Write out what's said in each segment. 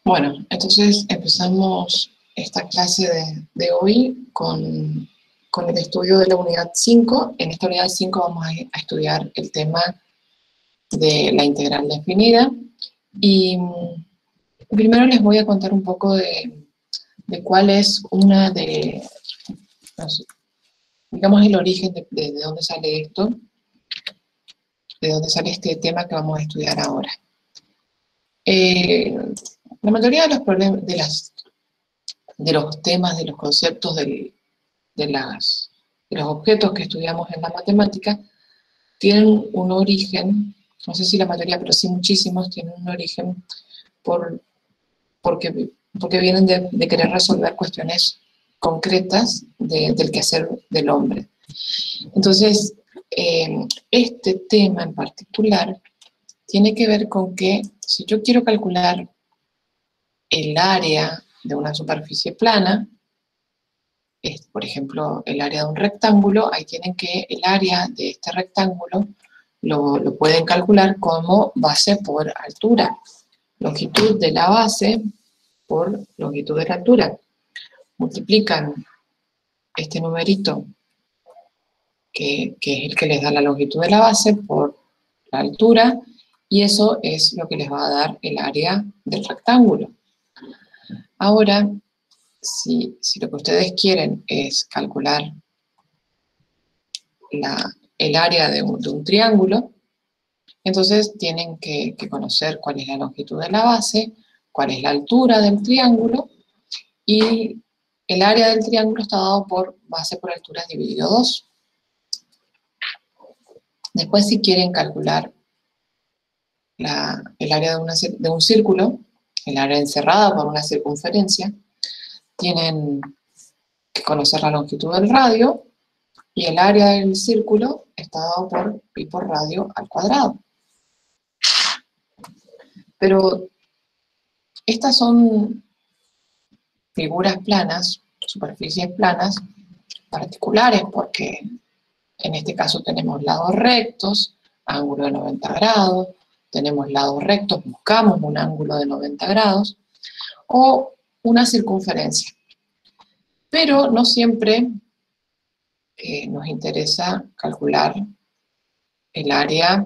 Bueno, entonces empezamos esta clase de hoy con el estudio de la unidad 5. En esta unidad 5 vamos a estudiar el tema de la integral definida. Y primero les voy a contar un poco de cuál es una de, no sé, digamos, el origen de dónde sale esto, de dónde sale este tema que vamos a estudiar ahora. La mayoría de los problemas, de los temas, de los conceptos, de los objetos que estudiamos en la matemática, tienen un origen, no sé si la mayoría, pero sí muchísimos, tienen un origen porque vienen de querer resolver cuestiones concretas del quehacer del hombre. Entonces, este tema en particular tiene que ver con que si yo quiero calcular el área de una superficie plana, por ejemplo, el área de un rectángulo, ahí tienen que el área de este rectángulo lo pueden calcular como base por altura. Longitud de la base por longitud de la altura. Multiplican este numerito, que es el que les da la longitud de la base, por la altura, y eso es lo que les va a dar el área del rectángulo. Ahora, si lo que ustedes quieren es calcular el área de un triángulo, entonces tienen que conocer cuál es la longitud de la base, cuál es la altura del triángulo, y el área del triángulo está dado por base por altura dividido 2. Después, si quieren calcular el área de un círculo, el área encerrada por una circunferencia, tienen que conocer la longitud del radio, y el área del círculo está dado por pi por radio al cuadrado. Pero estas son figuras planas, superficies planas, particulares, porque en este caso tenemos lados rectos, ángulo de 90 grados, tenemos lados rectos, buscamos un ángulo de 90 grados, o una circunferencia. Pero no siempre nos interesa calcular el área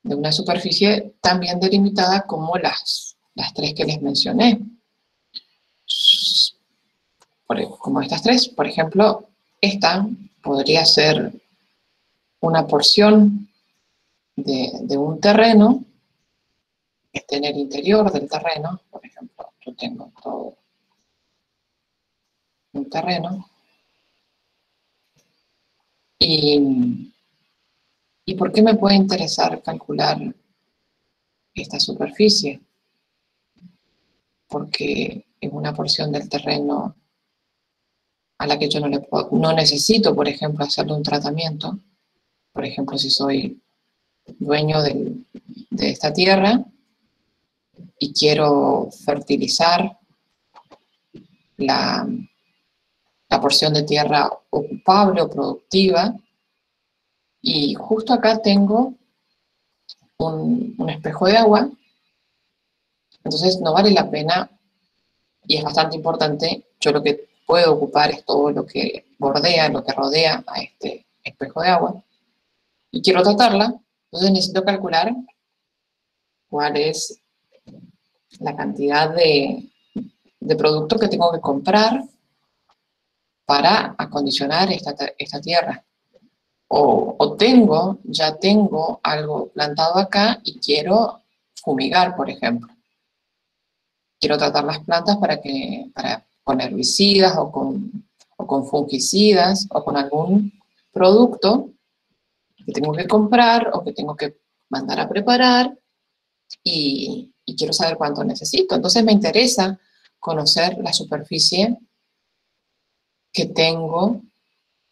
de una superficie tan bien delimitada como las tres que les mencioné. Como estas tres, por ejemplo, esta podría ser una porción de un terreno que esté en el interior del terreno. Por ejemplo, yo tengo todo un terreno. ¿Y por qué me puede interesar calcular esta superficie? Porque es una porción del terreno a la que yo no necesito, por ejemplo, hacerle un tratamiento. Por ejemplo, si soy dueño de esta tierra y quiero fertilizar la porción de tierra ocupable o productiva, y justo acá tengo un espejo de agua, entonces no vale la pena, y es bastante importante, yo lo que puedo ocupar es todo lo que bordea, lo que rodea a este espejo de agua, y quiero tratarla, entonces necesito calcular cuál es la cantidad de producto que tengo que comprar para acondicionar esta tierra. Ya tengo algo plantado acá y quiero fumigar, por ejemplo. Quiero tratar las plantas con herbicidas o con fungicidas o con algún producto que tengo que comprar o que tengo que mandar a preparar, y quiero saber cuánto necesito. Entonces me interesa conocer la superficie que tengo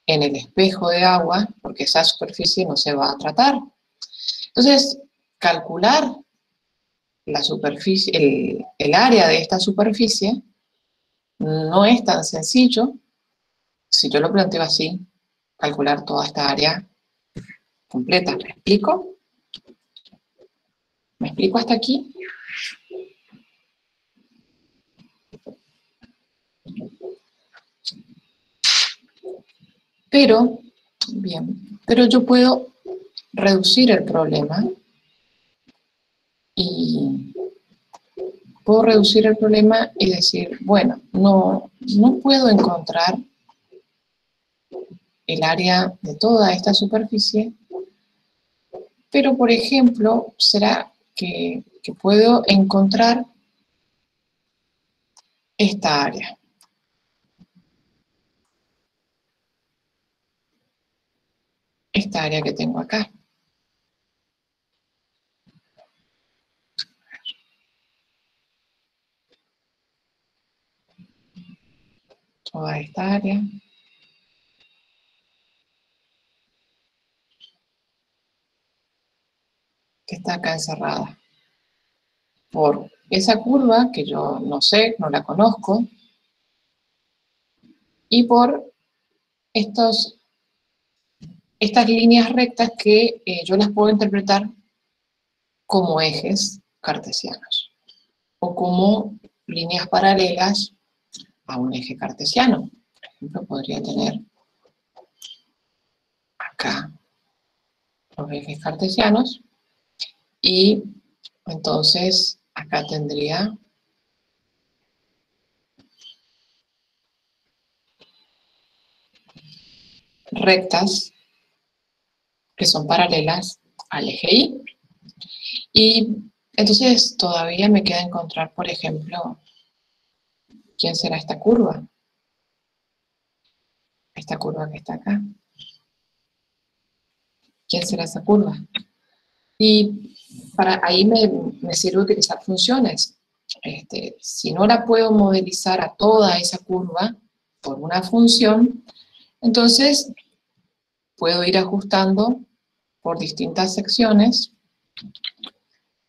en el espejo de agua, porque esa superficie no se va a tratar. Entonces, calcular la superficie, el área de esta superficie no es tan sencillo. Si yo lo planteo así, calcular toda esta área completa. ¿Me explico? ¿Me explico hasta aquí? Pero, bien, pero yo puedo reducir el problema y puedo reducir el problema y decir, bueno, no puedo encontrar el área de toda esta superficie, pero por ejemplo, será que puedo encontrar esta área. Esta área que tengo acá. Toda esta área. Que está acá encerrada. Por esa curva que yo no sé, no la conozco. Y por estas líneas rectas que yo las puedo interpretar como ejes cartesianos. O como líneas paralelas a un eje cartesiano. Por ejemplo, podría tener acá los ejes cartesianos y entonces acá tendría rectas que son paralelas al eje Y. Y entonces todavía me queda encontrar, por ejemplo, ¿quién será esta curva? Esta curva que está acá. ¿Quién será esa curva? Y para ahí me sirve utilizar funciones. Si no la puedo modelizar a toda esa curva por una función, entonces puedo ir ajustando por distintas secciones,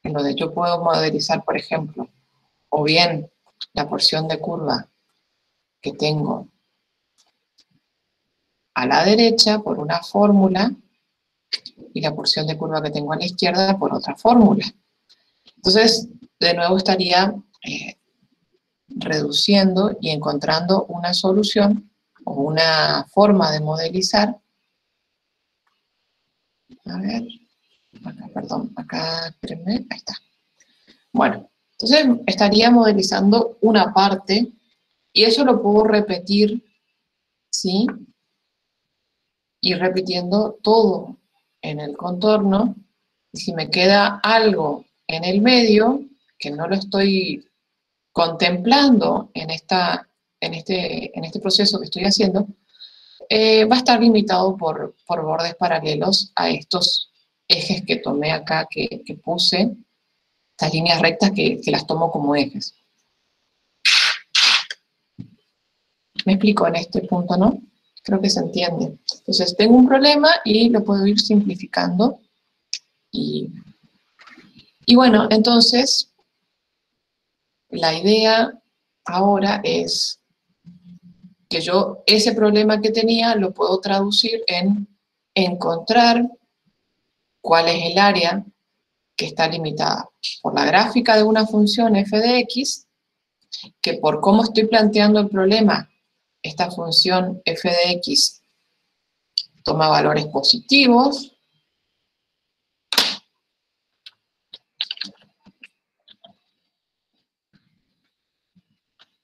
en donde yo puedo modelizar, por ejemplo, o bien la porción de curva que tengo a la derecha por una fórmula y la porción de curva que tengo a la izquierda por otra fórmula. Entonces, de nuevo estaría reduciendo y encontrando una solución o una forma de modelizar. A ver, acá, perdón, acá, espérenme, ahí está. Bueno, entonces estaría modelizando una parte y eso lo puedo repetir, ¿sí? Ir repitiendo todo en el contorno. Y si me queda algo en el medio, que no lo estoy contemplando en este proceso que estoy haciendo, va a estar limitado por bordes paralelos a estos ejes que tomé acá, que puse, estas líneas rectas que las tomo como ejes. Me explico en este punto, ¿no? Creo que se entiende. Entonces, tengo un problema y lo puedo ir simplificando. Y bueno, entonces, la idea ahora es que yo ese problema que tenía lo puedo traducir en encontrar cuál es el área que está limitada por la gráfica de una función f de x, que por cómo estoy planteando el problema, esta función f de x toma valores positivos,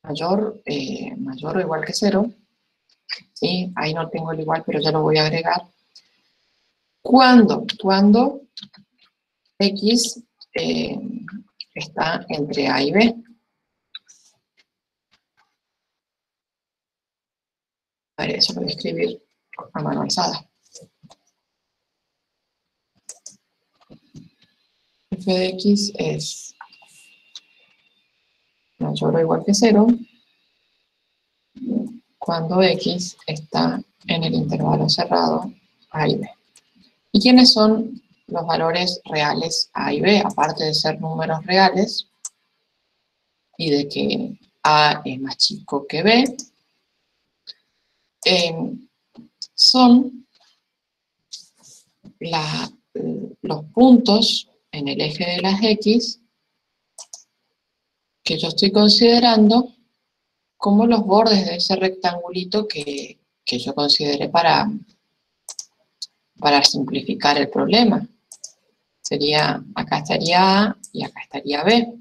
mayor o igual que 0, ¿sí? Ahí no tengo el igual, pero ya lo voy a agregar. Cuando x está entre a y b. A ver, eso lo voy a escribir a mano alzada. F de x es mayor o igual que 0 cuando x está en el intervalo cerrado a y b. ¿Y quiénes son los valores reales a y b? Aparte de ser números reales y de que a es más chico que b, son los puntos en el eje de las x que yo estoy considerando como los bordes de ese rectangulito que que yo considere para simplificar el problema. Sería, acá estaría A y acá estaría B.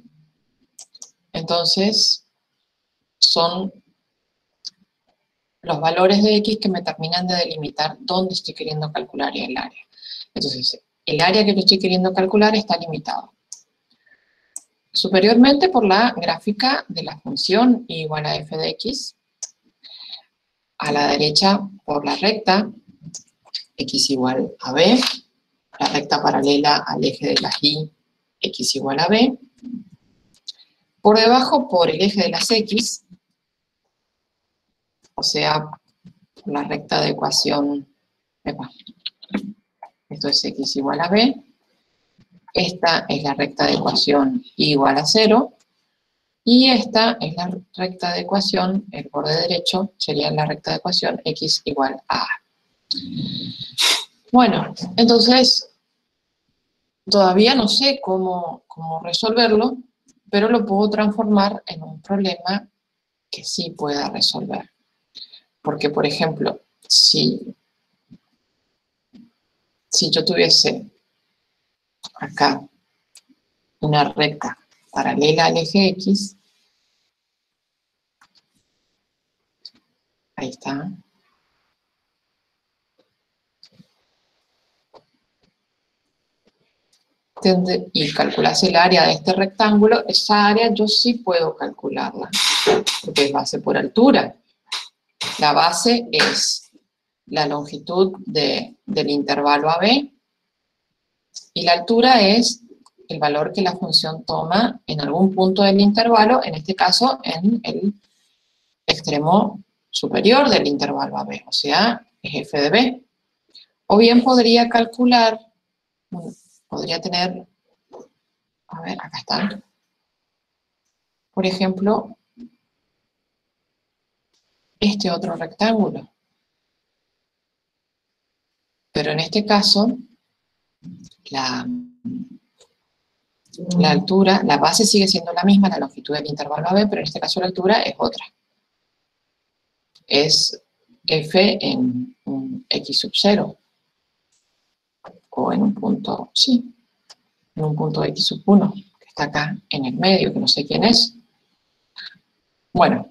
Entonces, son los valores de X que me terminan de delimitar dónde estoy queriendo calcular el área. Entonces, el área que yo estoy queriendo calcular está limitado. Superiormente por la gráfica de la función y igual a f de x. A la derecha por la recta x igual a b. La recta paralela al eje de las y, x igual a b. Por debajo por el eje de las x, o sea, por la recta de ecuación, esto es x igual a b. Esta es la recta de ecuación y igual a 0. Y esta es la recta de ecuación, el borde derecho sería la recta de ecuación x igual a a. Bueno, entonces, todavía no sé cómo resolverlo, pero lo puedo transformar en un problema que sí pueda resolver. Porque, por ejemplo, si yo tuviese acá una recta paralela al eje X, ahí está, y calculase el área de este rectángulo, esa área yo sí puedo calcularla, porque es base por altura. La base es la longitud del intervalo AB, y la altura es el valor que la función toma en algún punto del intervalo, en este caso en el extremo superior del intervalo AB, o sea, es f de b. O bien podría calcular, podría tener, a ver, acá está, por ejemplo, este otro rectángulo. Pero en este caso, la altura, la base sigue siendo la misma, la longitud del intervalo AB, pero en este caso la altura es otra. Es f en un x sub 0. O en un punto, sí, en un punto x sub 1, que está acá en el medio, que no sé quién es. Bueno,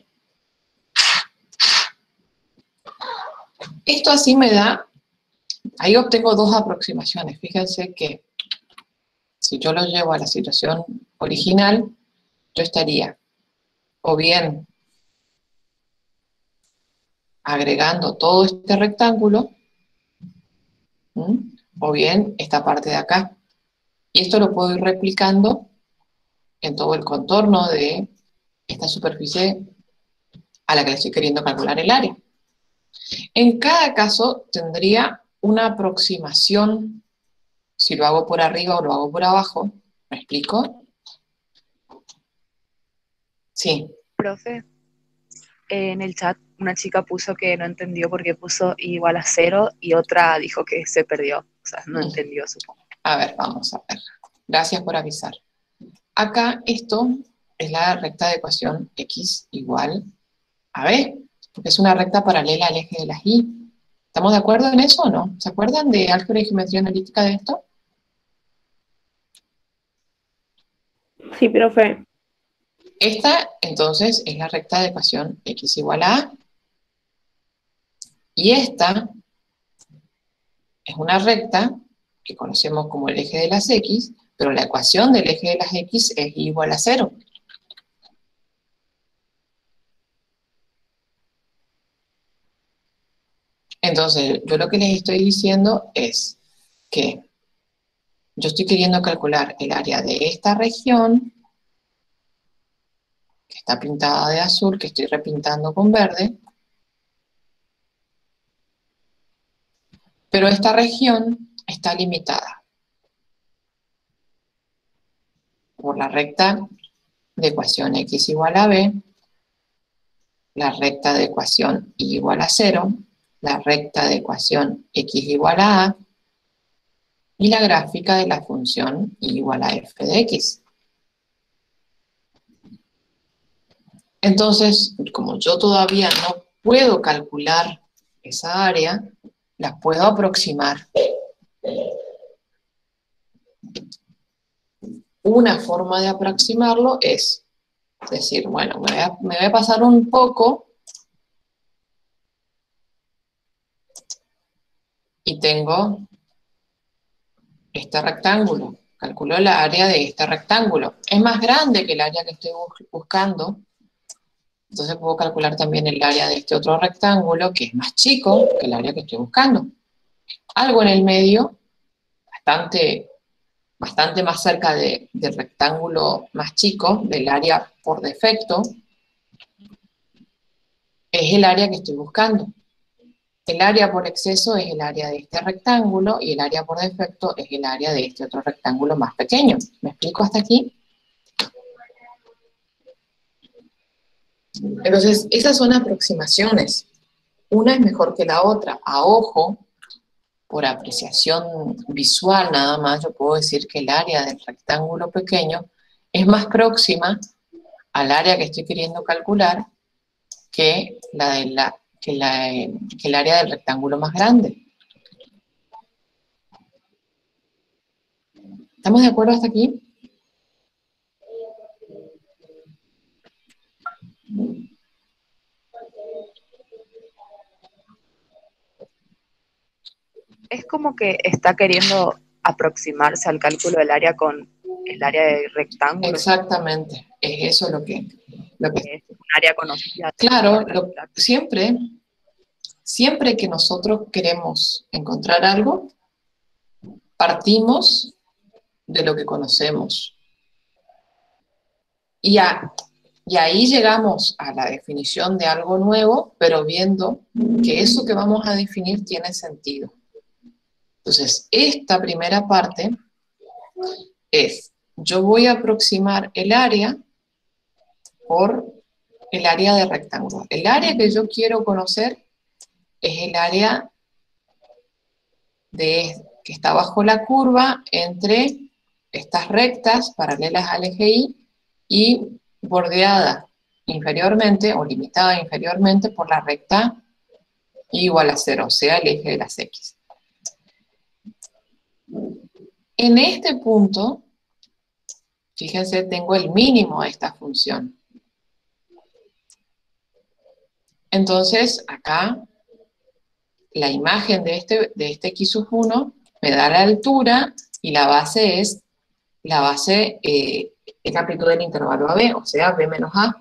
esto así me da, ahí obtengo dos aproximaciones. Fíjense que si yo lo llevo a la situación original, yo estaría o bien agregando todo este rectángulo, o bien esta parte de acá. Y esto lo puedo ir replicando en todo el contorno de esta superficie a la que le estoy queriendo calcular el área. En cada caso tendría una aproximación, si lo hago por arriba o lo hago por abajo. ¿Me explico? Sí. Profe, en el chat una chica puso que no entendió por qué puso i igual a 0 y otra dijo que se perdió. O sea, no entendió, supongo. A ver, vamos a ver. Gracias por avisar. Acá esto es la recta de ecuación x igual a b, porque es una recta paralela al eje de las y. ¿Estamos de acuerdo en eso o no? ¿Se acuerdan de álgebra y geometría analítica de esto? Sí, profe. Esta, entonces, es la recta de ecuación x igual a a. Y esta es una recta que conocemos como el eje de las x, pero la ecuación del eje de las x es igual a 0. Entonces, yo lo que les estoy diciendo es que yo estoy queriendo calcular el área de esta región, que está pintada de azul, que estoy repintando con verde, pero esta región está limitada por la recta de ecuación x igual a b, la recta de ecuación y igual a 0, la recta de ecuación x igual a a, y la gráfica de la función y igual a f de x. Entonces, como yo todavía no puedo calcular esa área, la puedo aproximar. Una forma de aproximarlo es decir, bueno, me voy a pasar un poco y tengo este rectángulo. Calculo la área de este rectángulo. Es más grande que el área que estoy buscando. Entonces puedo calcular también el área de este otro rectángulo, que es más chico que el área que estoy buscando. Algo en el medio, bastante más cerca del rectángulo más chico, del área por defecto, es el área que estoy buscando. El área por exceso es el área de este rectángulo y el área por defecto es el área de este otro rectángulo más pequeño. ¿Me explico hasta aquí? Entonces, esas son aproximaciones. Una es mejor que la otra. A ojo, por apreciación visual nada más, yo puedo decir que el área del rectángulo pequeño es más próxima al área que estoy queriendo calcular que el área del rectángulo más grande. ¿Estamos de acuerdo hasta aquí? Es como que está queriendo aproximarse al cálculo del área con el área de rectángulo. Exactamente, es eso lo que es un área conocida. Claro, siempre que nosotros queremos encontrar algo, partimos de lo que conocemos. Y ahí llegamos a la definición de algo nuevo, pero viendo que eso que vamos a definir tiene sentido. Entonces, esta primera parte es, yo voy a aproximar el área por el área de rectángulo. El área que yo quiero conocer es el área que está bajo la curva entre estas rectas paralelas al eje Y y bordeada inferiormente o limitada inferiormente por la recta Y igual a 0, o sea, el eje de las X. En este punto, fíjense, tengo el mínimo de esta función. Entonces, acá, la imagen de este X sub 1 me da la altura y la base es la amplitud del intervalo AB, o sea, B menos A.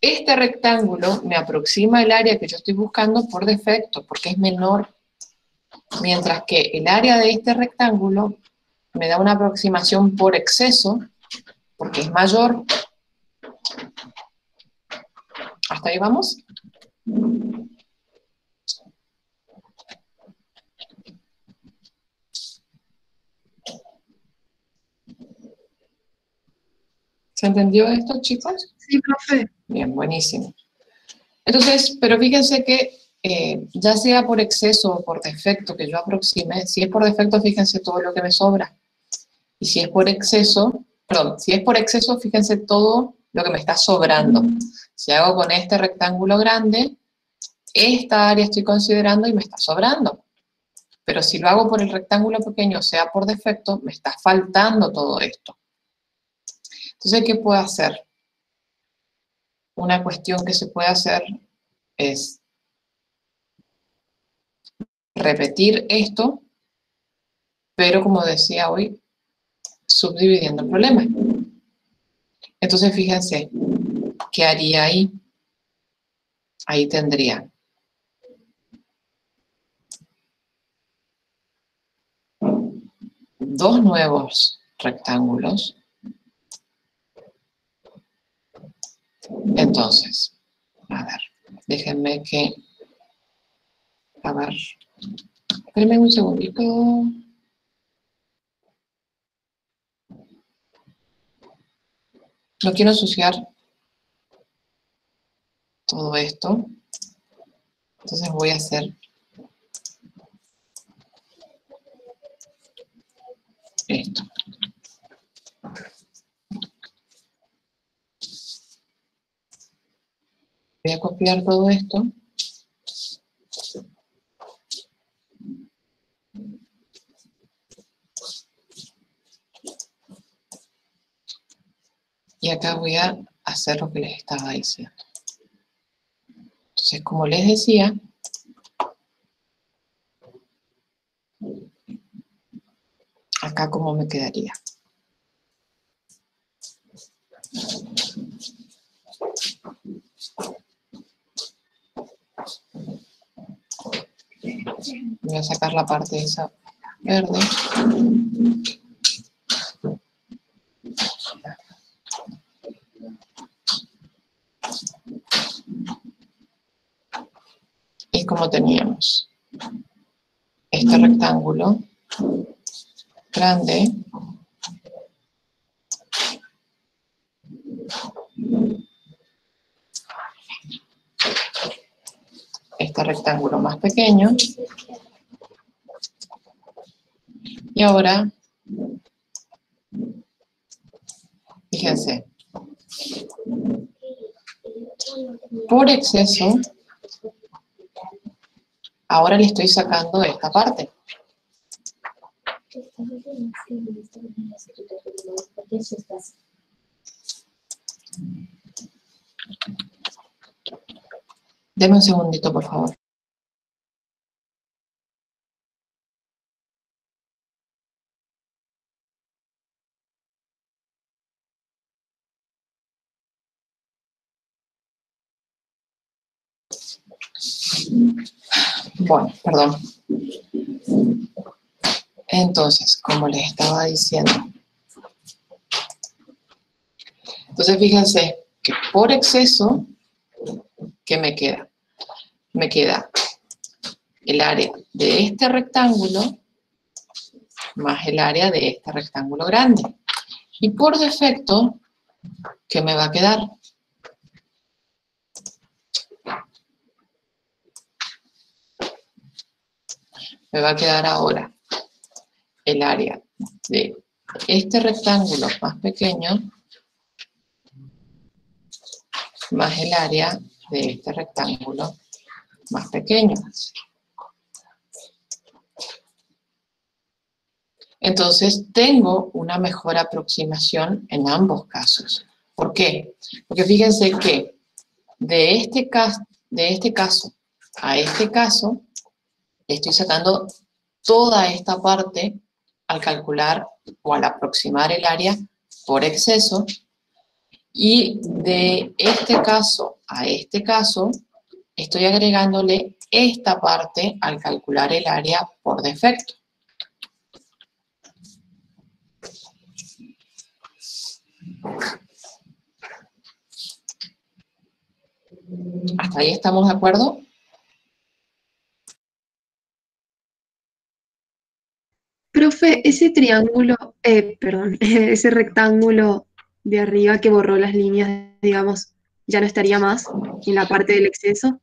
Este rectángulo me aproxima el área que yo estoy buscando por defecto, porque es menor, mientras que el área de este rectángulo me da una aproximación por exceso, porque es mayor. ¿Hasta ahí vamos? ¿Se entendió esto, chicos? Sí, profe. Bien, buenísimo. Entonces, pero fíjense que ya sea por exceso o por defecto que yo aproxime, si es por defecto, fíjense todo lo que me sobra. Y si es por exceso, perdón, si es por exceso, fíjense todo lo que me está sobrando. Si hago con este rectángulo grande, esta área estoy considerando y me está sobrando. Pero si lo hago por el rectángulo pequeño, o sea, por defecto, me está faltando todo esto. Entonces, ¿qué puedo hacer? Una cuestión que se puede hacer es repetir esto, pero como decía hoy, subdividiendo el problema. Entonces, fíjense, ¿qué haría ahí? Ahí tendría dos nuevos rectángulos. Entonces, a ver, déjenme que... A ver, espérenme un segundito. No quiero ensuciar todo esto. Entonces voy a hacer esto. Voy a copiar todo esto. Y acá voy a hacer lo que les estaba diciendo. Entonces, como les decía, acá cómo me quedaría. Voy a sacar la parte de esa verde. Y como teníamos este rectángulo grande, este rectángulo más pequeño, y ahora, fíjense, por exceso, ahora le estoy sacando esta parte. Deme un segundito, por favor. Bueno, perdón. Entonces, como les estaba diciendo. Entonces, fíjense que por exceso, ¿qué me queda? Me queda el área de este rectángulo más el área de este rectángulo grande. Y por defecto, ¿qué me va a quedar? Me va a quedar ahora el área de este rectángulo más pequeño más el área de este rectángulo más pequeño. Entonces, tengo una mejor aproximación en ambos casos. ¿Por qué? Porque fíjense que de este caso a este caso, estoy sacando toda esta parte al calcular o al aproximar el área por exceso, y de este caso a este caso, estoy agregándole esta parte al calcular el área por defecto. ¿Hasta ahí estamos de acuerdo? Profe, ese triángulo, perdón, ese rectángulo de arriba que borró las líneas, digamos, ya no estaría más en la parte del exceso.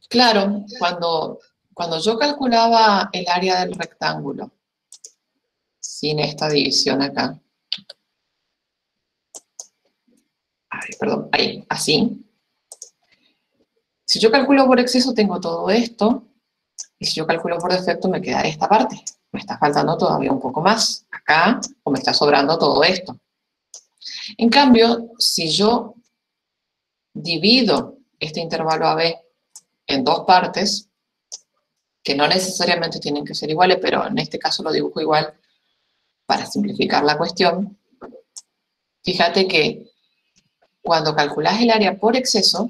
Claro, cuando yo calculaba el área del rectángulo, sin esta división acá, perdón, ahí, así. Si yo calculo por exceso, tengo todo esto, y si yo calculo por defecto, me queda esta parte. Me está faltando todavía un poco más acá, o me está sobrando todo esto. En cambio, si yo divido este intervalo AB en dos partes, que no necesariamente tienen que ser iguales, pero en este caso lo dibujo igual para simplificar la cuestión, fíjate que cuando calculas el área por exceso,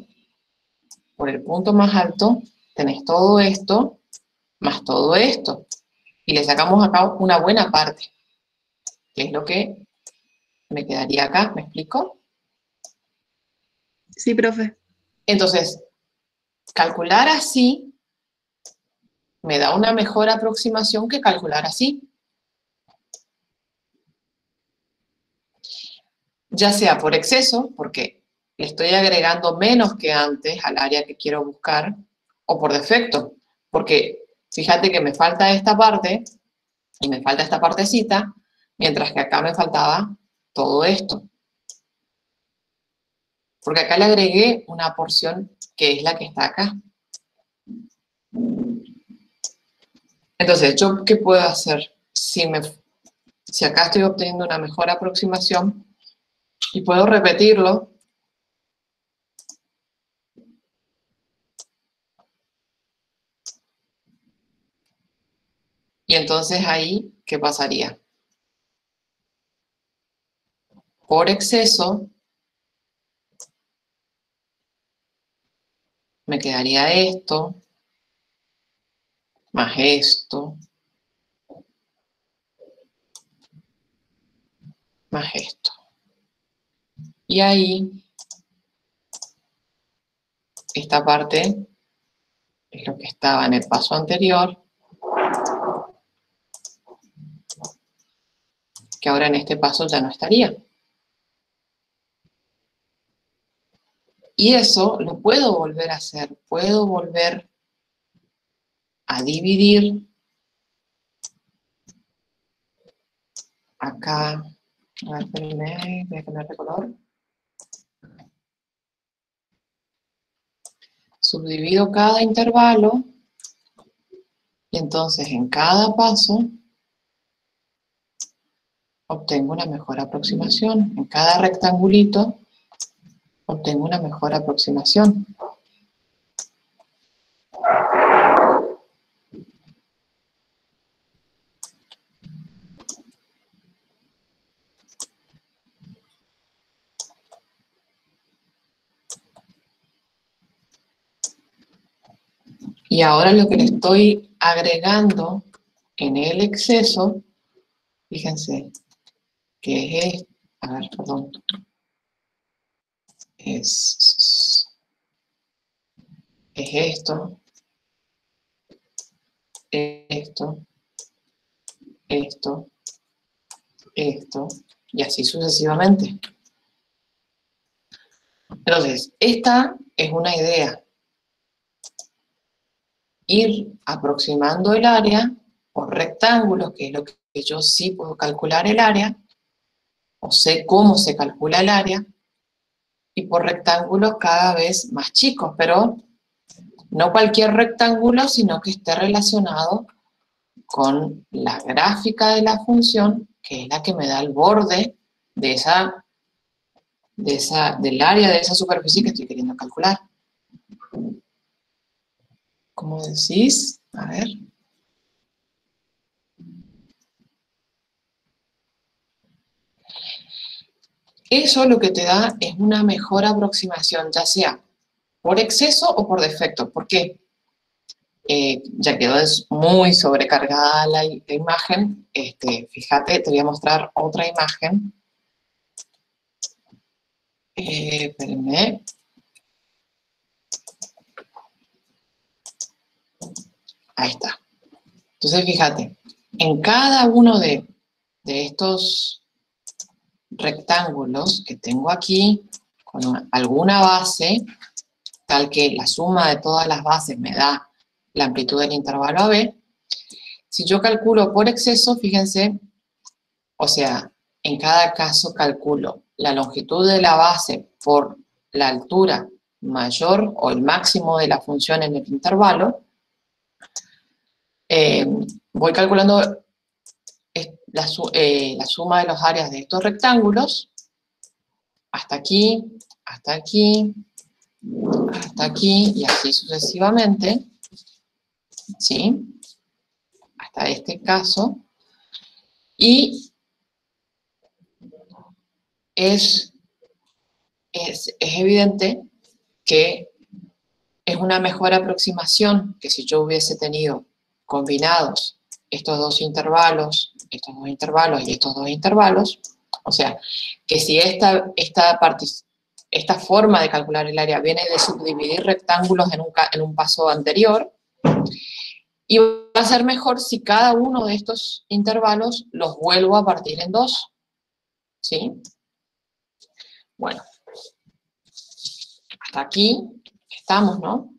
por el punto más alto, tenés todo esto más todo esto. Y le sacamos acá una buena parte, que es lo que me quedaría acá. ¿Me explico? Sí, profe. Entonces, calcular así me da una mejor aproximación que calcular así. Ya sea por exceso, porque le estoy agregando menos que antes al área que quiero buscar, o por defecto, porque fíjate que me falta esta parte y me falta esta partecita, mientras que acá me faltaba todo esto. Porque acá le agregué una porción que es la que está acá. Entonces, ¿yo qué puedo hacer? Si acá estoy obteniendo una mejor aproximación y puedo repetirlo, y entonces ahí, ¿qué pasaría? Por exceso, me quedaría esto, más esto, más esto. Y ahí, esta parte es lo que estaba en el paso anterior, que ahora en este paso ya no estaría. Y eso lo puedo volver a hacer, puedo volver a dividir acá. A ver, espérenme, voy a cambiar de color. Subdivido cada intervalo y entonces en cada paso obtengo una mejor aproximación. En cada rectangulito obtengo una mejor aproximación. Y ahora lo que le estoy agregando en el exceso, fíjense, que es, a ver, perdón, es esto, esto, y así sucesivamente. Entonces, esta es una idea. Ir aproximando el área por rectángulos, que es lo que yo sí puedo calcular el área, o sé cómo se calcula el área, y por rectángulos cada vez más chicos, pero no cualquier rectángulo, sino que esté relacionado con la gráfica de la función, que es la que me da el borde de del área de esa superficie que estoy queriendo calcular. ¿Cómo decís? A ver. Eso lo que te da es una mejor aproximación, ya sea por exceso o por defecto. ¿Por qué? Ya quedó muy sobrecargada la imagen. Fíjate, te voy a mostrar otra imagen. Espérenme. Ahí está. Entonces, fíjate, en cada uno de estos rectángulos que tengo aquí, con alguna base, tal que la suma de todas las bases me da la amplitud del intervalo AB, si yo calculo por exceso, fíjense, o sea, en cada caso calculo la longitud de la base por la altura mayor o el máximo de la función en el intervalo, voy calculando la suma de los áreas de estos rectángulos, hasta aquí, hasta aquí, hasta aquí, y así sucesivamente, ¿sí? Hasta este caso, y es evidente que es una mejor aproximación que si yo hubiese tenido combinados estos dos intervalos y estos dos intervalos, o sea, que si esta forma de calcular el área viene de subdividir rectángulos en un paso anterior, y va a ser mejor si cada uno de estos intervalos los vuelvo a partir en dos, ¿sí? Bueno, hasta aquí estamos, ¿no?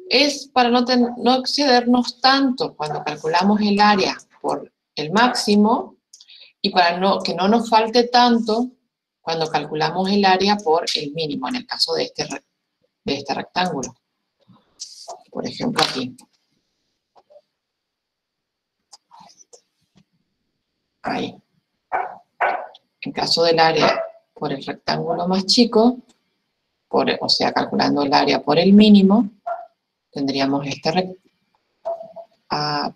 Es para no excedernos tanto cuando calculamos el área por el máximo y para que no nos falte tanto cuando calculamos el área por el mínimo, en el caso de este rectángulo. Por ejemplo, aquí. Ahí. En caso del área por el rectángulo más chico, o sea, calculando el área por el mínimo, tendríamos este rectángulo.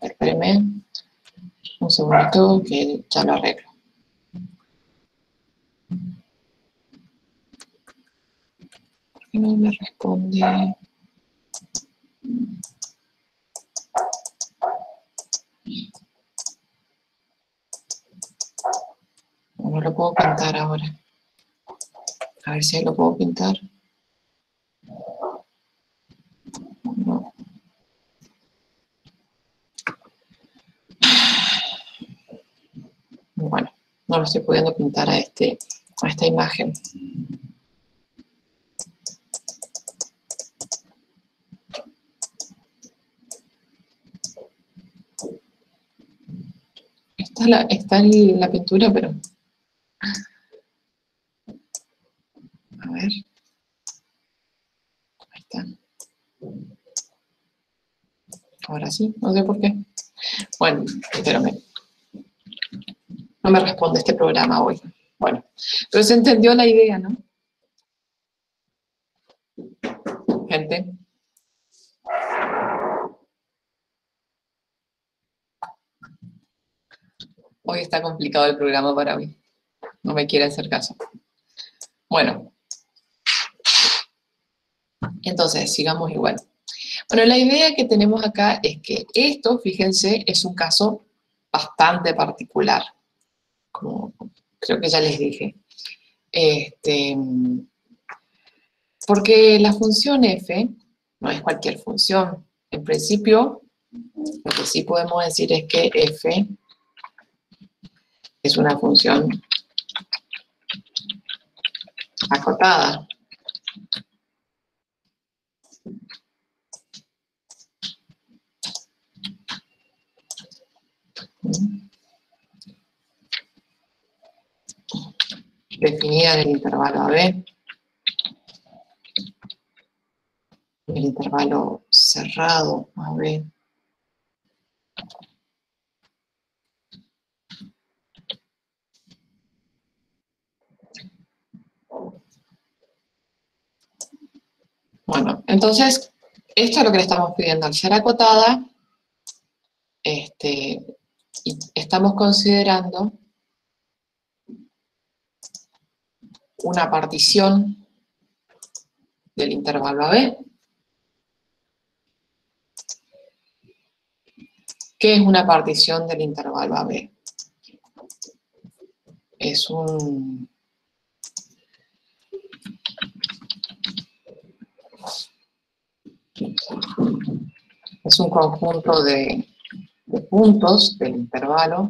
Espérenme un segundito que ya lo arreglo. ¿Por qué no me responde? No lo puedo pintar ahora. A ver si lo puedo pintar. No. Bueno, no lo estoy pudiendo pintar a esta imagen. Está en la pintura, pero... A ver. Ahí está. Ahora sí, no sé por qué. Bueno, espérame. No me responde este programa hoy. Bueno, pero se entendió la idea, ¿no? Gente. Hoy está complicado el programa para mí. No me quiere hacer caso. Bueno. Entonces, sigamos igual. Bueno, la idea que tenemos acá es que esto, fíjense, es un caso bastante particular. Como creo que ya les dije. Porque la función f no es cualquier función. En principio, lo que sí podemos decir es que f es una función acotada. Definida en el intervalo AB. El intervalo cerrado AB. Bueno, entonces, esto es lo que le estamos pidiendo al ser acotada. Y estamos considerando una partición del intervalo AB. ¿Qué es una partición del intervalo AB? Es un conjunto de puntos del intervalo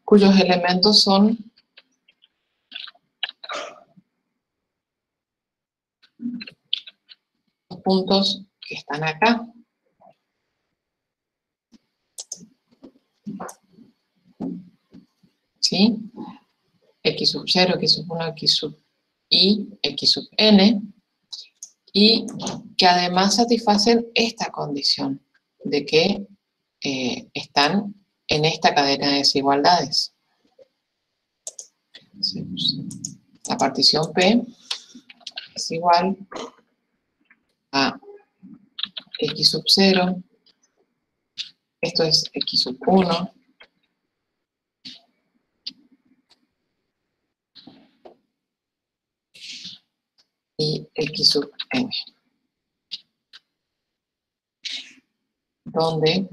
cuyos elementos son los puntos que están acá. ¿Sí? X sub 0, X sub 1, X sub I, X sub n, y que además satisfacen esta condición de que están en esta cadena de desigualdades. La partición P es igual a X sub 0, esto es X sub 1, y X sub n, donde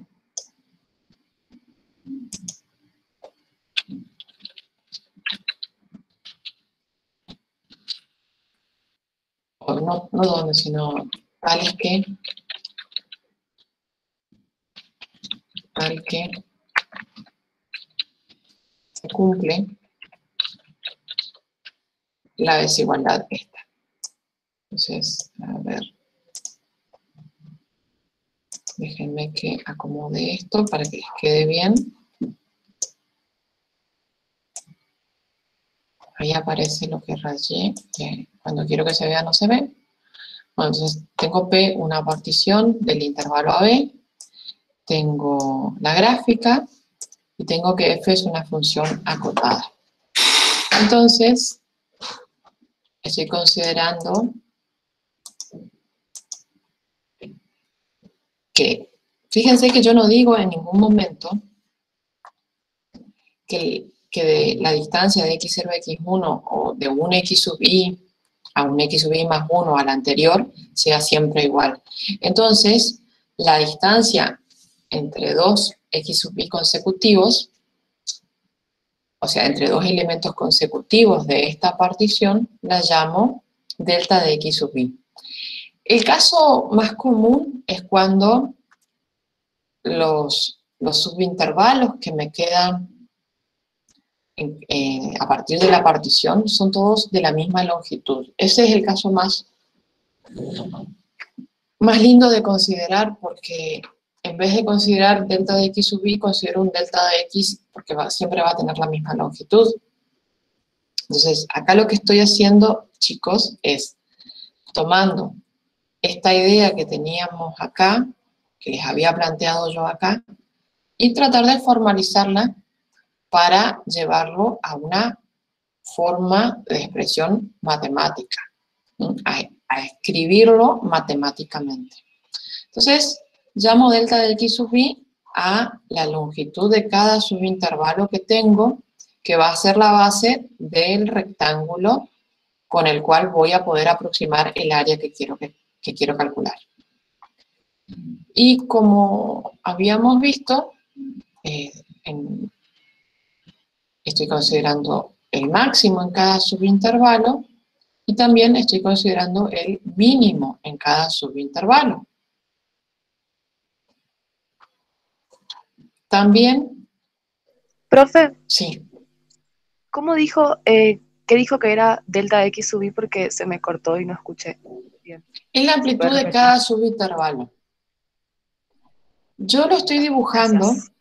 no donde, sino tales que al que se cumple la desigualdad esta. Entonces, a ver, déjenme que acomode esto para que les quede bien. Ahí aparece lo que rayé, que cuando quiero que se vea no se ve. Bueno, entonces tengo P una partición del intervalo AB, tengo la gráfica y tengo que F es una función acotada. Entonces, estoy considerando que, fíjense que yo no digo en ningún momento que de la distancia de x0 a x1 o de un x sub i a un x sub i más 1 al anterior sea siempre igual. Entonces, la distancia entre dos x sub i consecutivos, o sea, entre dos elementos consecutivos de esta partición, la llamo delta de x sub i. El caso más común es cuando los subintervalos que me quedan a partir de la partición son todos de la misma longitud. Ese es el caso más lindo de considerar, porque en vez de considerar delta de x sub i, considero un delta de x porque siempre va a tener la misma longitud. Entonces, acá lo que estoy haciendo, chicos, es tomando esta idea que teníamos acá, que les había planteado yo acá, y tratar de formalizarla para llevarlo a una forma de expresión matemática, a escribirlo matemáticamente. Entonces, llamo delta de x sub i a la longitud de cada subintervalo que tengo, que va a ser la base del rectángulo con el cual voy a poder aproximar el área que quiero calcular. Y como habíamos visto, estoy considerando el máximo en cada subintervalo y también estoy considerando el mínimo en cada subintervalo. También... Profe, Sí. ¿cómo dijo, qué dijo que era delta de x sub i? Porque se me cortó y no escuché bien. Es la amplitud de cada subintervalo. Yo lo estoy dibujando. Gracias.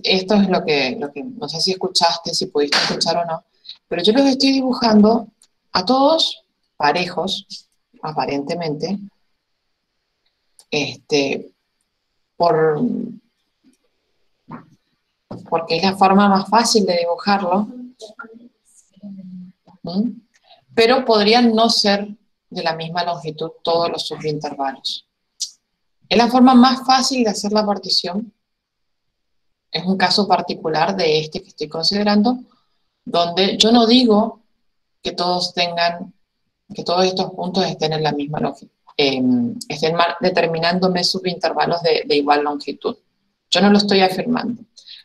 Esto es lo que no sé si escuchaste, si pudiste escuchar o no, pero yo los estoy dibujando a todos parejos, aparentemente, porque es la forma más fácil de dibujarlo, pero podrían no ser de la misma longitud todos los subintervalos. Es la forma más fácil de hacer la partición. Es un caso particular de este que estoy considerando, donde yo no digo que todos estos puntos estén en la misma longitud, estén determinándome subintervalos de igual longitud. Yo no lo estoy afirmando.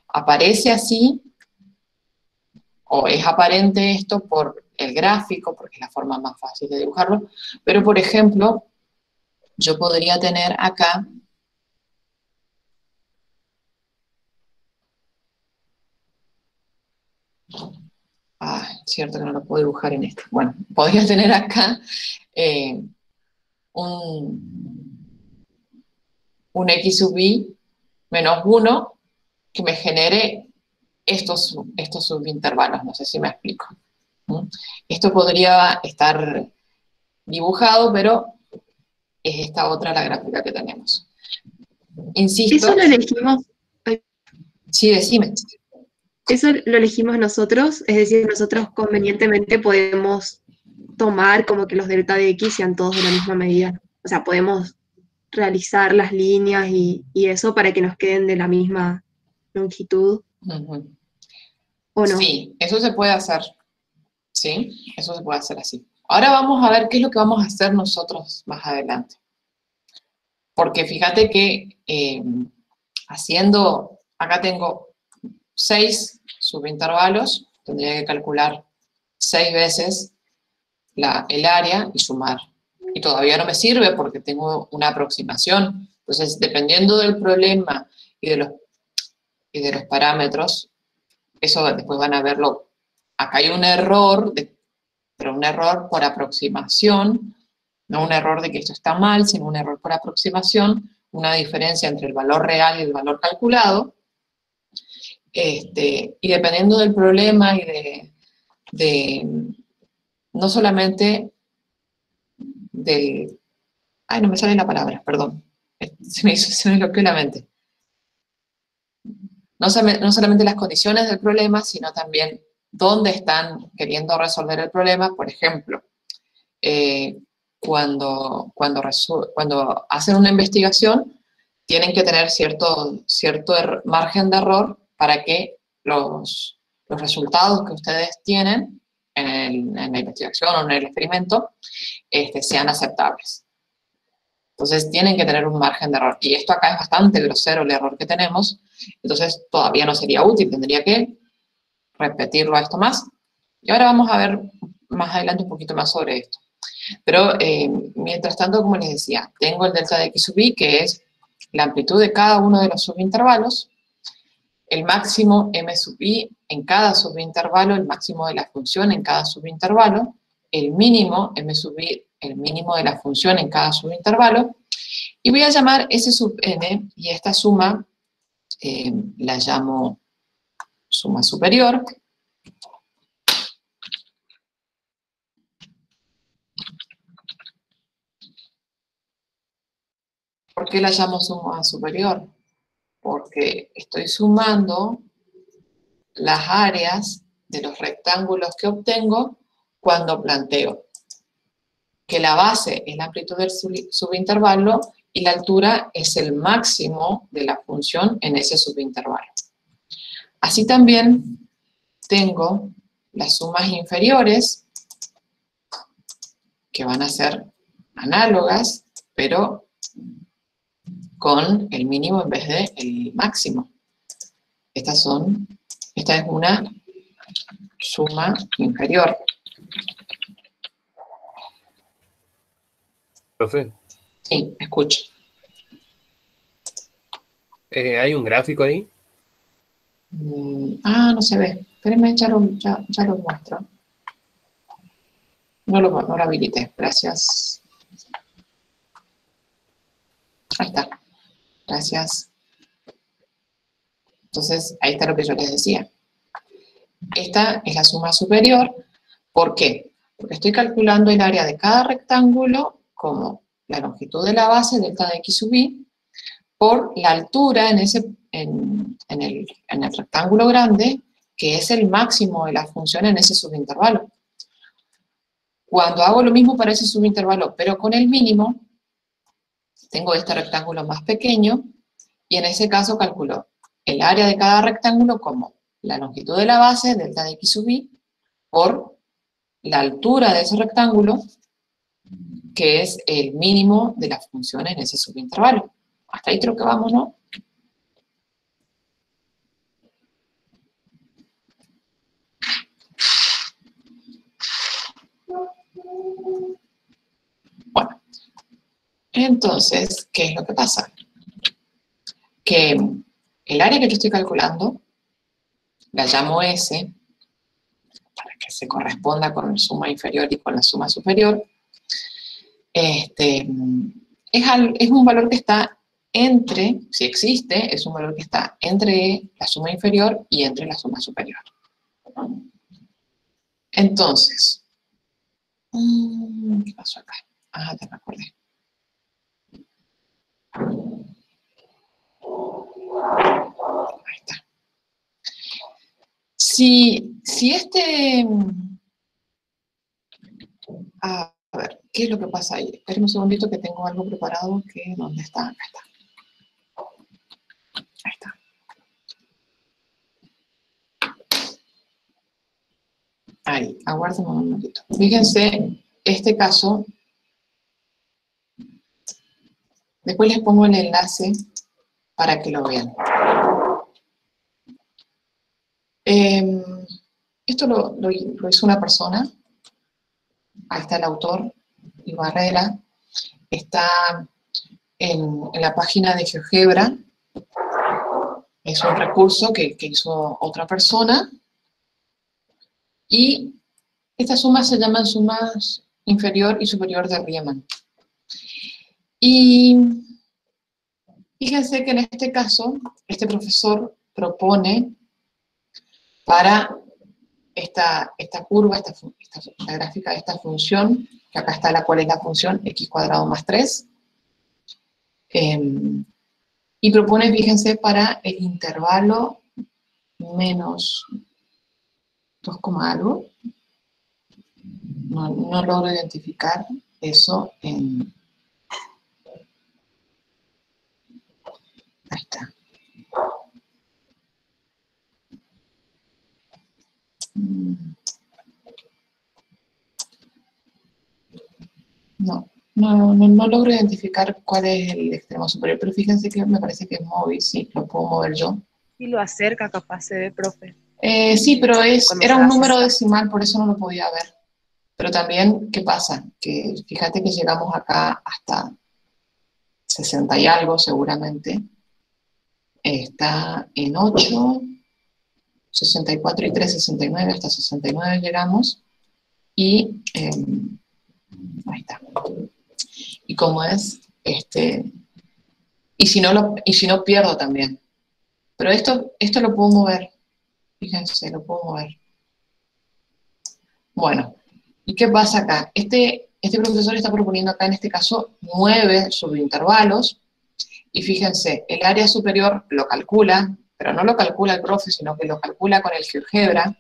Aparece así, o es aparente esto por el gráfico, porque es la forma más fácil de dibujarlo, pero por ejemplo, yo podría tener acá cierto que no lo puedo dibujar en este. Bueno, podría tener acá un x sub i menos 1 que me genere estos subintervalos. No sé si me explico. Esto podría estar dibujado, pero es esta otra la gráfica que tenemos. Insisto. Eso lo elegimos. Sí, decime. Eso lo elegimos nosotros, es decir, nosotros convenientemente podemos tomar como que los delta de x sean todos de la misma medida. O sea, podemos realizar las líneas y eso para que nos queden de la misma longitud. ¿O no? Sí, eso se puede hacer. Sí, eso se puede hacer así. Ahora vamos a ver qué es lo que vamos a hacer nosotros más adelante. Porque fíjate que acá tengo 6 subintervalos, tendría que calcular 6 veces el área y sumar. Y todavía no me sirve porque tengo una aproximación, Entonces, dependiendo del problema y de los parámetros, eso después van a verlo. Acá hay un error, pero un error por aproximación, no un error de que esto está mal, sino un error por aproximación, una diferencia entre el valor real y el valor calculado. Y dependiendo del problema y no solamente del... Ay, no me sale la palabra, perdón. Se me bloqueó la mente. No solamente las condiciones del problema, sino también dónde están queriendo resolver el problema. Por ejemplo, cuando hacen una investigación, tienen que tener cierto margen de error para que los resultados que ustedes tienen en la investigación o en el experimento sean aceptables. Entonces tienen que tener un margen de error. Y esto acá es bastante grosero el error que tenemos, entonces todavía no sería útil, tendría que repetirlo a esto más. Y ahora vamos a ver más adelante un poquito más sobre esto. Pero mientras tanto, como les decía, tengo el delta de x sub i, que es la amplitud de cada uno de los subintervalos, el máximo m sub i en cada subintervalo, el máximo de la función en cada subintervalo, el mínimo m sub i, el mínimo de la función en cada subintervalo, y voy a llamar S sub n, y esta suma la llamo suma superior. ¿Por qué la llamo suma superior? Porque estoy sumando las áreas de los rectángulos que obtengo cuando planteo que la base es la amplitud del subintervalo y la altura es el máximo de la función en ese subintervalo. Así también tengo las sumas inferiores, que van a ser análogas, pero con el mínimo en vez del máximo. Esta es una suma inferior. Profe, Sí, escucho. ¿hay un gráfico ahí? No se ve. Espérenme, ya lo muestro. No lo habilité, gracias. Ahí está. Gracias. Entonces, ahí está lo que yo les decía. Esta es la suma superior. ¿Por qué? Porque estoy calculando el área de cada rectángulo como la longitud de la base, delta de x sub i, por la altura en el rectángulo grande, que es el máximo de la función en ese subintervalo. Cuando hago lo mismo para ese subintervalo, pero con el mínimo, tengo este rectángulo más pequeño, y en ese caso calculo el área de cada rectángulo como la longitud de la base, delta de x sub i, por la altura de ese rectángulo, que es el mínimo de la función en ese subintervalo. Hasta ahí creo que vamos, ¿no? Bueno, entonces, ¿qué es lo que pasa? Que el área que yo estoy calculando, la llamo S, para que se corresponda con la suma inferior y con la suma superior, es un valor que está entre, si existe, es un valor que está entre la suma inferior y entre la suma superior. Entonces, ¿qué pasó acá? Ah, te me acordé. Ahí está. Si a ver, ¿qué es lo que pasa ahí? Esperen un segundito que tengo algo preparado que, ¿dónde está? Acá está. Ahí está. Ahí, aguárdenme un momentito. Fíjense, este caso, después les pongo el enlace para que lo vean. Esto lo hizo una persona. Ahí está el autor, Ibarrera. Está en la página de GeoGebra. Es un recurso que hizo otra persona. Y estas sumas se llaman sumas inferior y superior de Riemann. Y fíjense que en este caso, este profesor propone para esta curva, esta gráfica de esta función, que acá está cuál es la función x cuadrado más 3, y propone, fíjense, para el intervalo menos 2, algo, no logro identificar eso en... Ahí está. No logro identificar cuál es el extremo superior, pero fíjense que me parece que es móvil, sí, lo puedo mover yo. Si lo acerca, capaz se ve, profe. Sí, pero Cuando era se un hace número esta. decimal, por eso no lo podía ver. Pero también, ¿qué pasa? Que fíjate que llegamos acá hasta 60 y algo, seguramente. Está en 8, 64 y 3, 69, hasta 69 llegamos. Y ahí está. Y como es, y si no pierdo también. Pero esto lo puedo mover. Fíjense, lo puedo mover. Bueno, ¿y qué pasa acá? Este profesor está proponiendo acá, en este caso, 9 subintervalos. Y fíjense, el área superior lo calcula, pero no lo calcula el profe, sino que lo calcula con el GeoGebra.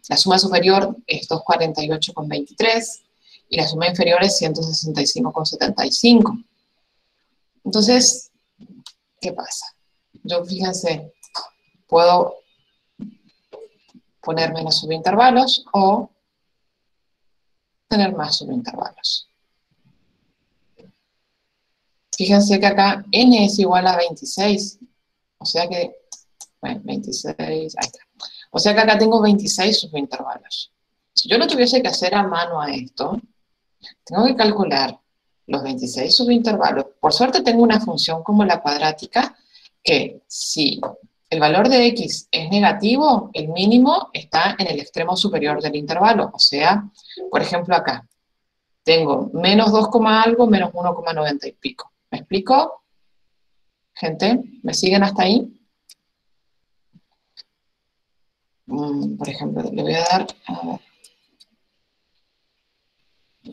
La suma superior es 248,23 y la suma inferior es 165,75. Entonces, ¿qué pasa? Yo, fíjense, puedo poner menos subintervalos o tener más subintervalos. Fíjense que acá n es igual a 26, o sea que, bueno, 26, ahí está. O sea que acá tengo 26 subintervalos. Si yo lo tuviese que hacer a mano a esto, tengo que calcular los 26 subintervalos. Por suerte tengo una función como la cuadrática, que si el valor de x es negativo, el mínimo está en el extremo superior del intervalo. O sea, por ejemplo acá, tengo menos 2, algo, menos 1,90 y pico. ¿Me explico? Gente, ¿me siguen hasta ahí? Por ejemplo, le voy a dar, a ver.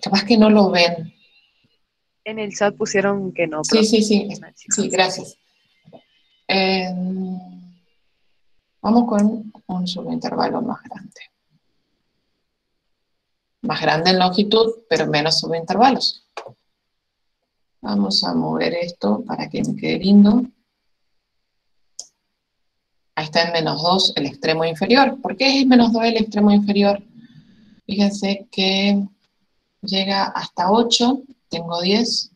Capaz que no lo ven. En el chat pusieron que no, Sí, profe. sí, sí, gracias. Vamos con un subintervalo más grande. Más grande en longitud, pero menos subintervalos. Vamos a mover esto para que me quede lindo. Ahí está en menos 2 el extremo inferior. ¿Por qué es menos 2 el extremo inferior? Fíjense que llega hasta 8, tengo 10.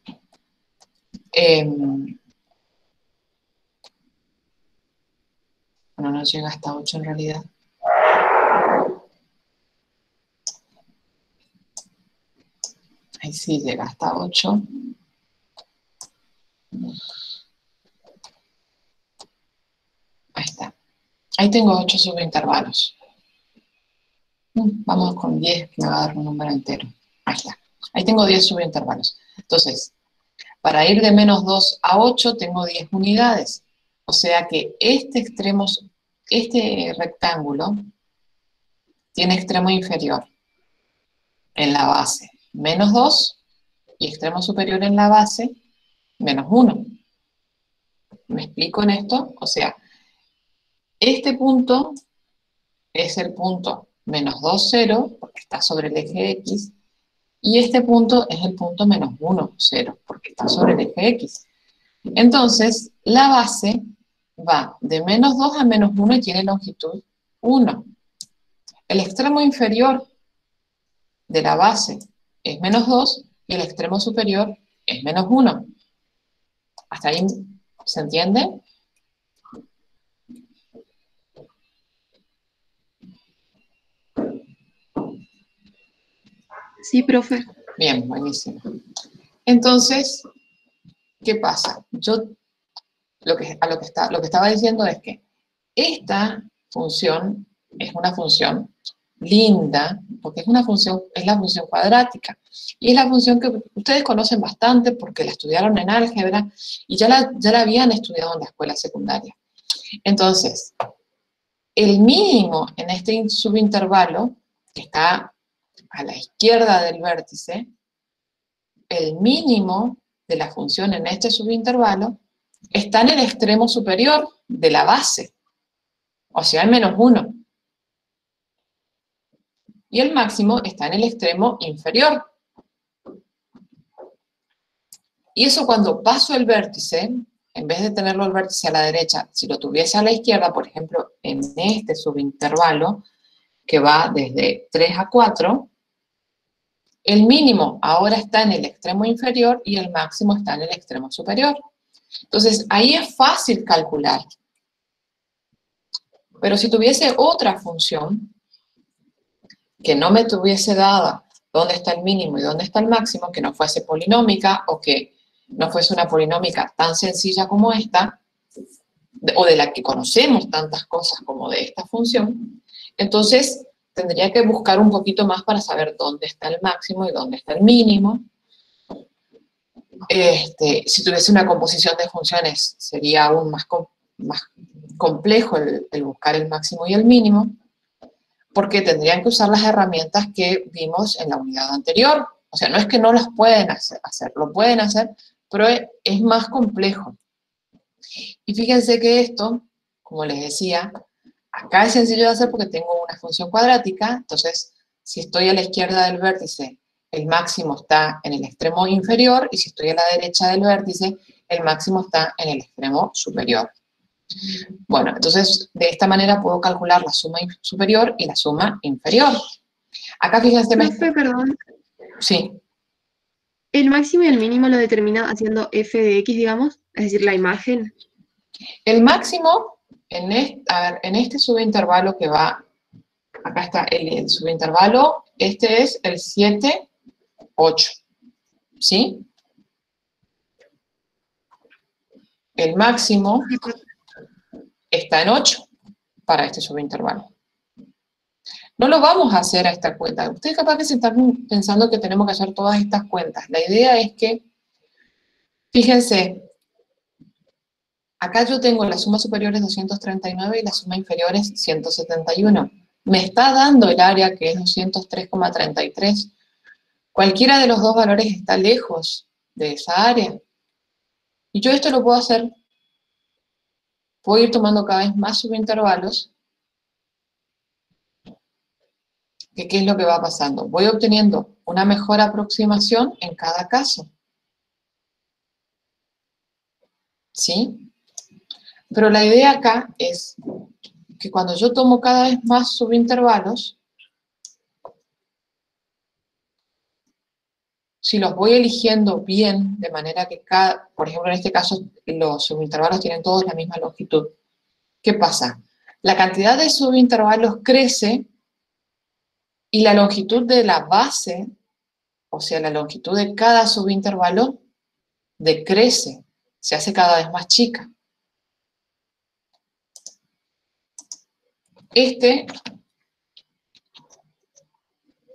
Bueno, no llega hasta 8 en realidad. Ahí sí llega hasta 8. Ahí está. Ahí tengo 8 subintervalos. Vamos con 10, que me va a dar un número entero. Ahí está. Ahí tengo 10 subintervalos. Entonces, para ir de menos 2 a 8 tengo 10 unidades. O sea que este rectángulo tiene extremo inferior en la base menos 2 y extremo superior en la base menos 1. ¿Me explico en esto? O sea, este punto es el punto menos 2, 0, porque está sobre el eje X, y este punto es el punto menos 1, 0, porque está sobre el eje X. Entonces, la base va de menos 2 a menos 1 y tiene longitud 1. El extremo inferior de la base es menos 2 y el extremo superior es menos 1. ¿Hasta ahí se entiende? Sí, profe. Bien, buenísimo. Entonces, ¿qué pasa? Yo lo que estaba diciendo es que esta función es una función linda, porque es la función cuadrática. Y es la función que ustedes conocen bastante porque la estudiaron en álgebra y ya la habían estudiado en la escuela secundaria. Entonces, el mínimo en este subintervalo, que está a la izquierda del vértice, el mínimo de la función en este subintervalo está en el extremo superior de la base, o sea, en -1. Y el máximo está en el extremo inferior. Y eso cuando paso el vértice, en vez de tenerlo el vértice a la derecha, si lo tuviese a la izquierda, por ejemplo, en este subintervalo, que va desde 3 a 4, el mínimo ahora está en el extremo inferior y el máximo está en el extremo superior. Entonces, ahí es fácil calcular. Pero si tuviese otra función que no me tuviese dada dónde está el mínimo y dónde está el máximo, que no fuese polinómica o que no fuese una polinómica tan sencilla como esta, o de la que conocemos tantas cosas como de esta función, entonces tendría que buscar un poquito más para saber dónde está el máximo y dónde está el mínimo. Si tuviese una composición de funciones, sería aún más complejo el buscar el máximo y el mínimo, porque tendrían que usar las herramientas que vimos en la unidad anterior. O sea, no es que no las pueden hacer, lo pueden hacer, pero es más complejo. Y fíjense que esto, como les decía, acá es sencillo de hacer porque tengo una función cuadrática, entonces si estoy a la izquierda del vértice, el máximo está en el extremo inferior, y si estoy a la derecha del vértice, el máximo está en el extremo superior. Bueno, entonces de esta manera puedo calcular la suma superior y la suma inferior. Acá fíjense... Profe, perdón. Sí. ¿El máximo y el mínimo lo determina haciendo f de x, digamos? Es decir, la imagen. El máximo, en este subintervalo que va, acá está el subintervalo, este es el 7, 8, ¿sí? El máximo está en 8 para este subintervalo. No lo vamos a hacer a esta cuenta. Ustedes capaz que se están pensando que tenemos que hacer todas estas cuentas. La idea es que, fíjense, acá yo tengo la suma superior es 239 y la suma inferior es 171. Me está dando el área que es 203,33. Cualquiera de los dos valores está lejos de esa área. Y yo esto lo puedo hacer. Puedo ir tomando cada vez más subintervalos. ¿Qué es lo que va pasando? Voy obteniendo una mejor aproximación en cada caso. ¿Sí? Pero la idea acá es que cuando yo tomo cada vez más subintervalos, si los voy eligiendo bien, de manera que por ejemplo, en este caso, los subintervalos tienen todos la misma longitud. ¿Qué pasa? La cantidad de subintervalos crece y la longitud de la base, o sea, la longitud de cada subintervalo, decrece, se hace cada vez más chica.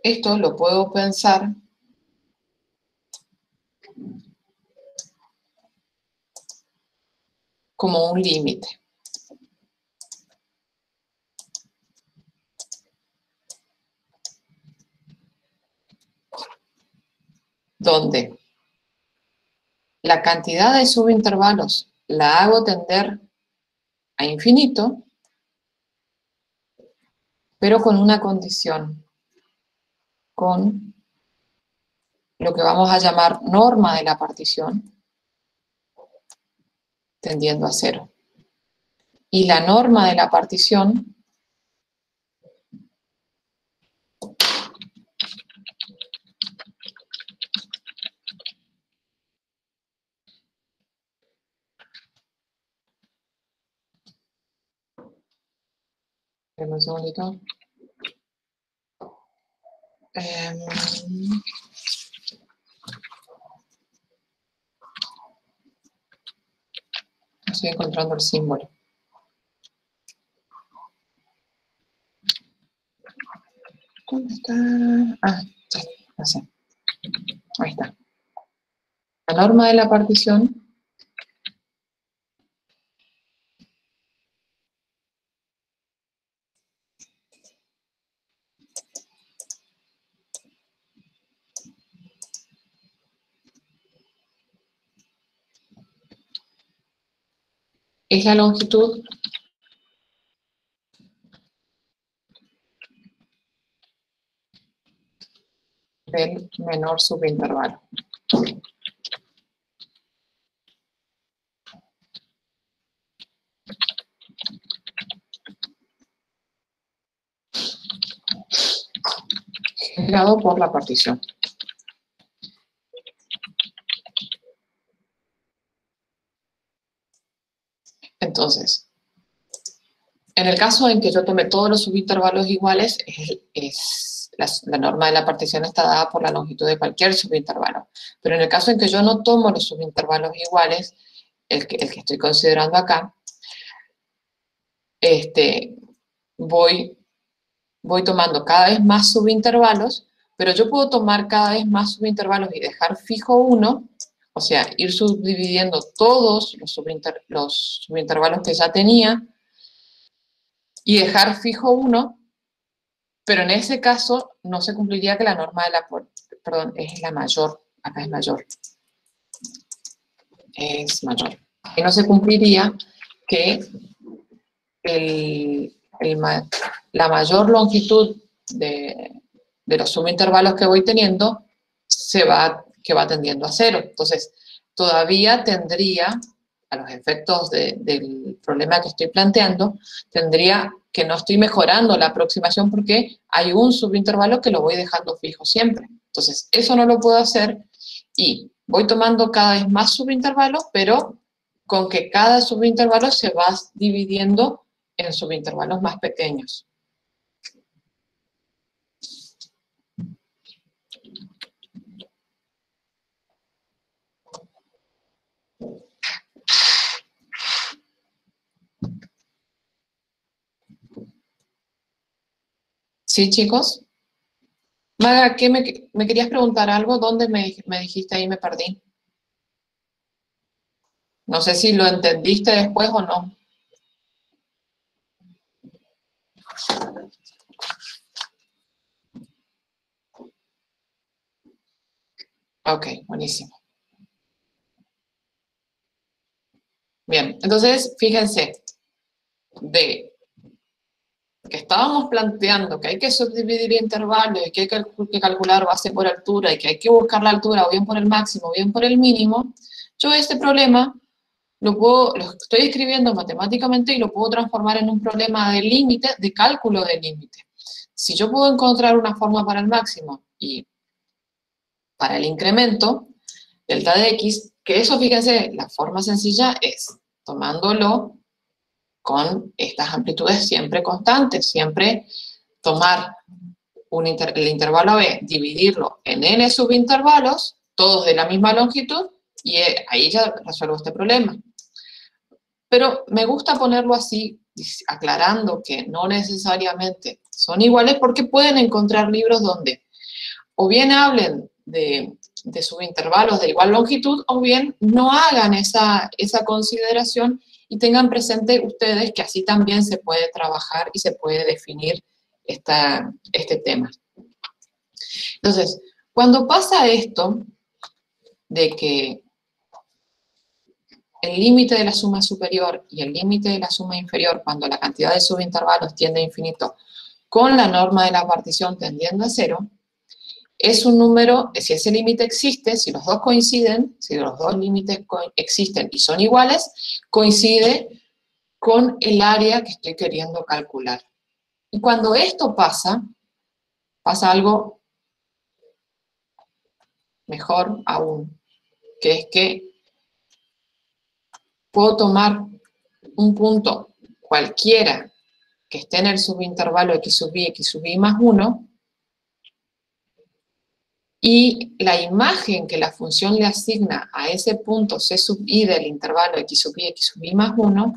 Esto lo puedo pensar como un límite. Donde la cantidad de subintervalos la hago tender a infinito, pero con una condición, con lo que vamos a llamar norma de la partición, tendiendo a 0. Y la norma de la partición un segundito. Estoy encontrando el símbolo. ¿Dónde está? Ah, ya sé. Ahí está. La norma de la partición es la longitud del menor subintervalo. Generado por la partición. Entonces, en el caso en que yo tome todos los subintervalos iguales, la norma de la partición está dada por la longitud de cualquier subintervalo. Pero en el caso en que yo no tomo los subintervalos iguales, el que estoy considerando acá, voy tomando cada vez más subintervalos, pero yo puedo tomar cada vez más subintervalos y dejar fijo uno, o sea, ir subdividiendo todos los subintervalos que ya tenía y dejar fijo uno, pero en ese caso no se cumpliría que la norma de la, perdón, es la mayor, acá es mayor, es mayor. Y no se cumpliría que la mayor longitud de los subintervalos que voy teniendo que va tendiendo a cero. Entonces, todavía tendría, a los efectos del problema que estoy planteando, tendría que no estoy mejorando la aproximación porque hay un subintervalo que lo voy dejando fijo siempre. Entonces, eso no lo puedo hacer y voy tomando cada vez más subintervalos, pero con que cada subintervalo se va dividiendo en subintervalos más pequeños. ¿Sí, chicos? Maga, ¿qué me querías preguntar algo? ¿Dónde me dijiste ahí me perdí? No sé si lo entendiste después o no. Ok, buenísimo. Bien, entonces, fíjense, de que estábamos planteando que hay que subdividir intervalos y que hay que calcular base por altura y que hay que buscar la altura o bien por el máximo o bien por el mínimo, yo este problema lo estoy escribiendo matemáticamente y lo puedo transformar en un problema de límite, de cálculo de límite. Si yo puedo encontrar una forma para el máximo y para el incremento, delta de x, que eso, fíjense, la forma sencilla es tomándolo con estas amplitudes siempre constantes, siempre tomar el intervalo B, dividirlo en n subintervalos, todos de la misma longitud, y ahí ya resuelvo este problema. Pero me gusta ponerlo así, aclarando que no necesariamente son iguales, porque pueden encontrar libros donde o bien hablen de subintervalos de igual longitud, o bien no hagan esa consideración y tengan presente ustedes que así también se puede trabajar y se puede definir este tema. Entonces, cuando pasa esto de que el límite de la suma superior y el límite de la suma inferior, cuando la cantidad de subintervalos tiende a infinito, con la norma de la partición tendiendo a cero, es un número, si ese límite existe, si los dos coinciden, si los dos límites existen y son iguales, coincide con el área que estoy queriendo calcular. Y cuando esto pasa algo mejor aún, que es que puedo tomar un punto cualquiera que esté en el subintervalo x sub i más 1 y la imagen que la función le asigna a ese punto C sub i del intervalo x sub i más 1,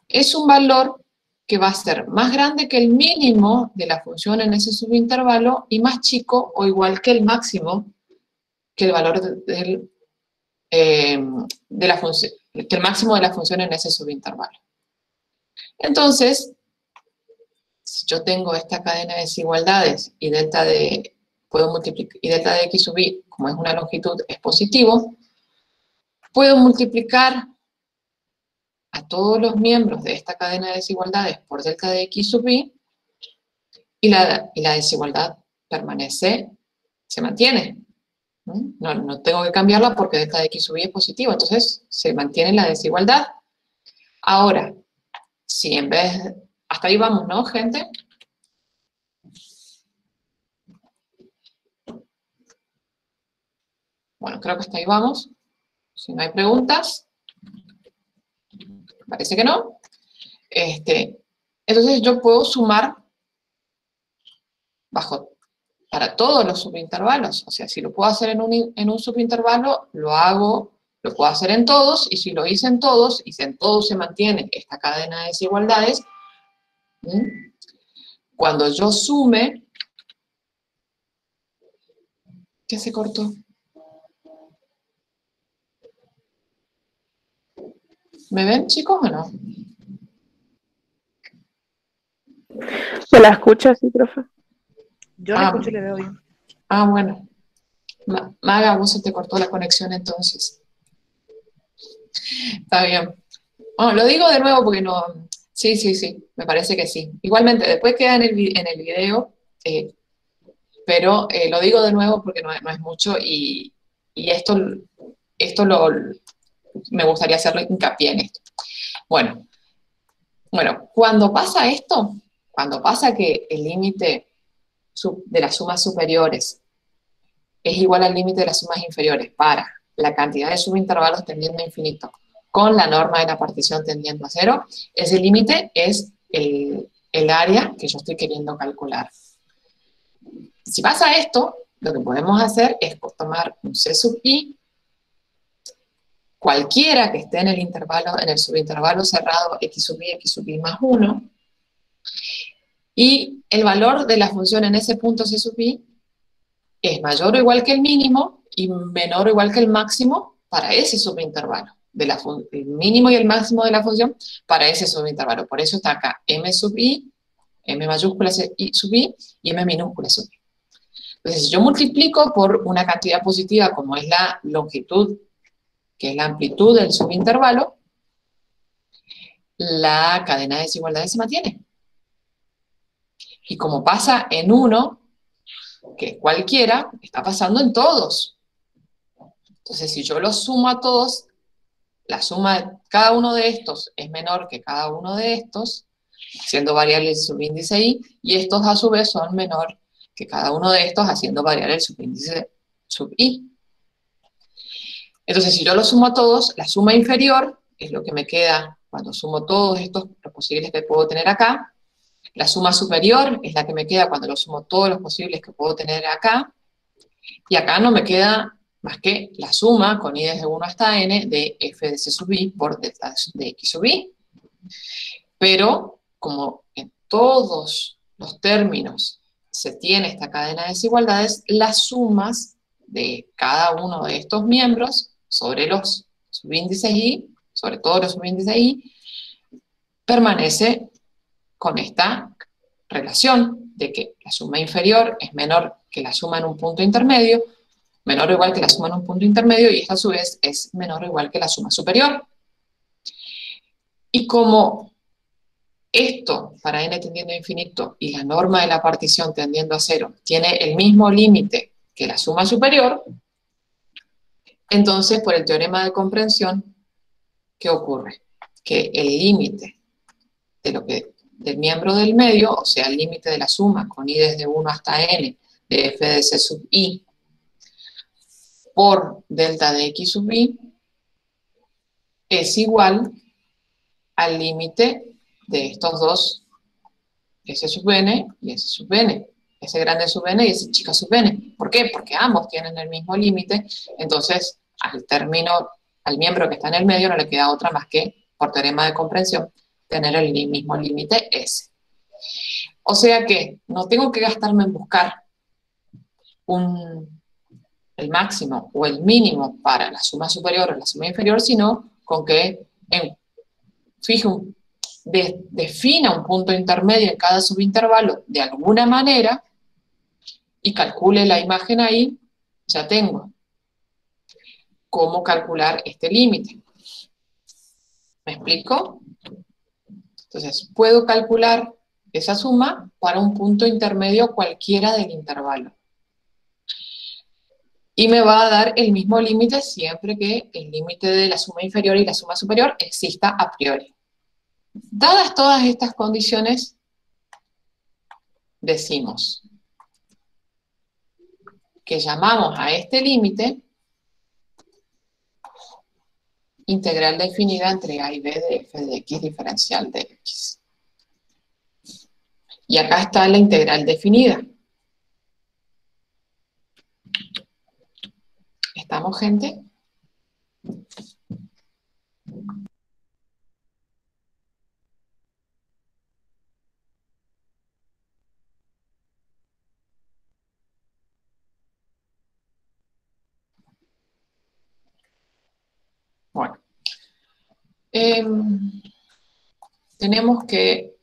es un valor que va a ser más grande que el mínimo de la función en ese subintervalo y más chico o igual que el máximo que el valor de la función, que el máximo de la función en ese subintervalo. Entonces, si yo tengo esta cadena de desigualdades y delta de, puedo multiplicar, y delta de x sub i, como es una longitud, es positivo, puedo multiplicar a todos los miembros de esta cadena de desigualdades por delta de x sub i, y la desigualdad permanece, se mantiene. No tengo que cambiarla porque delta de x sub i es positivo, entonces se mantiene la desigualdad. Ahora, si en vez, hasta ahí vamos, ¿no, gente? Bueno, creo que hasta ahí vamos. Si no hay preguntas, parece que no. Entonces yo puedo sumar para todos los subintervalos. O sea, si lo puedo hacer en un subintervalo, lo puedo hacer en todos, y si lo hice en todos, y si en todos se mantiene esta cadena de desigualdades, cuando yo sume, ¿qué se cortó? ¿Me ven, chicos, o no? ¿Se la escucha, sí, profe? Yo la escucho y le veo bien. Bueno. Maga, vos se te cortó la conexión entonces. Está bien. Bueno, lo digo de nuevo porque no... Sí, me parece que sí. Igualmente, después queda en el video, pero lo digo de nuevo porque no es mucho y esto me gustaría hacerle hincapié en esto. Bueno, cuando pasa esto, cuando pasa que el límite de las sumas superiores es igual al límite de las sumas inferiores para la cantidad de subintervalos tendiendo a infinito con la norma de la partición tendiendo a 0, ese límite es el área que yo estoy queriendo calcular. Si pasa esto, lo que podemos hacer es tomar un C sub i, cualquiera que esté en el subintervalo cerrado x sub i más 1, y el valor de la función en ese punto C sub i es mayor o igual que el mínimo y menor o igual que el máximo para ese subintervalo. El mínimo y el máximo de la función para ese subintervalo. Por eso está acá m sub i, m mayúscula sub i y m minúscula sub i. Entonces, si yo multiplico por una cantidad positiva como es la longitud, que es la amplitud del subintervalo, la cadena de desigualdades se mantiene. Y como pasa en uno, que es cualquiera, está pasando en todos. Entonces, si yo los sumo a todos, la suma de cada uno de estos es menor que cada uno de estos, haciendo variable el subíndice i, y estos a su vez son menor que cada uno de estos, haciendo variable el subíndice sub i. Entonces, si yo los sumo a todos, la suma inferior es lo que me queda cuando sumo todos estos, los posibles que puedo tener acá. La suma superior es la que me queda cuando lo sumo todos los posibles que puedo tener acá. Y acá no me queda más que la suma con i desde 1 hasta n de f de c sub i por delta de x sub i. Pero, como en todos los términos se tiene esta cadena de desigualdades, las sumas de cada uno de estos miembros sobre los subíndices i, sobre todos los subíndices i, permanece con esta relación de que la suma inferior es menor que la suma en un punto intermedio, menor o igual que la suma en un punto intermedio, y esta a su vez es menor o igual que la suma superior. Y como esto, para n tendiendo a infinito, y la norma de la partición tendiendo a 0, tiene el mismo límite que la suma superior, entonces, por el teorema de comprensión, ¿qué ocurre? Que el límite del miembro del medio, o sea, el límite de la suma con i desde 1 hasta n de f de c sub i por delta de x sub i, es igual al límite de estos dos, s sub n y s sub n. ese grande sub n y ese chica sub n. ¿Por qué? Porque ambos tienen el mismo límite, entonces al miembro que está en el medio no le queda otra más que, por teorema de comprensión, tener el mismo límite S. O sea que no tengo que gastarme en buscar el máximo o el mínimo para la suma superior o la suma inferior, sino con que defina un punto intermedio en cada subintervalo de alguna manera y calcule la imagen ahí, ya tengo cómo calcular este límite. ¿Me explico? Entonces, puedo calcular esa suma para un punto intermedio cualquiera del intervalo. Y me va a dar el mismo límite siempre que el límite de la suma inferior y la suma superior exista a priori. Dadas todas estas condiciones, decimos que llamamos a este límite integral definida entre a y b de f de x diferencial de x. Y acá está la integral definida. ¿Estamos, gente? Bueno. Tenemos que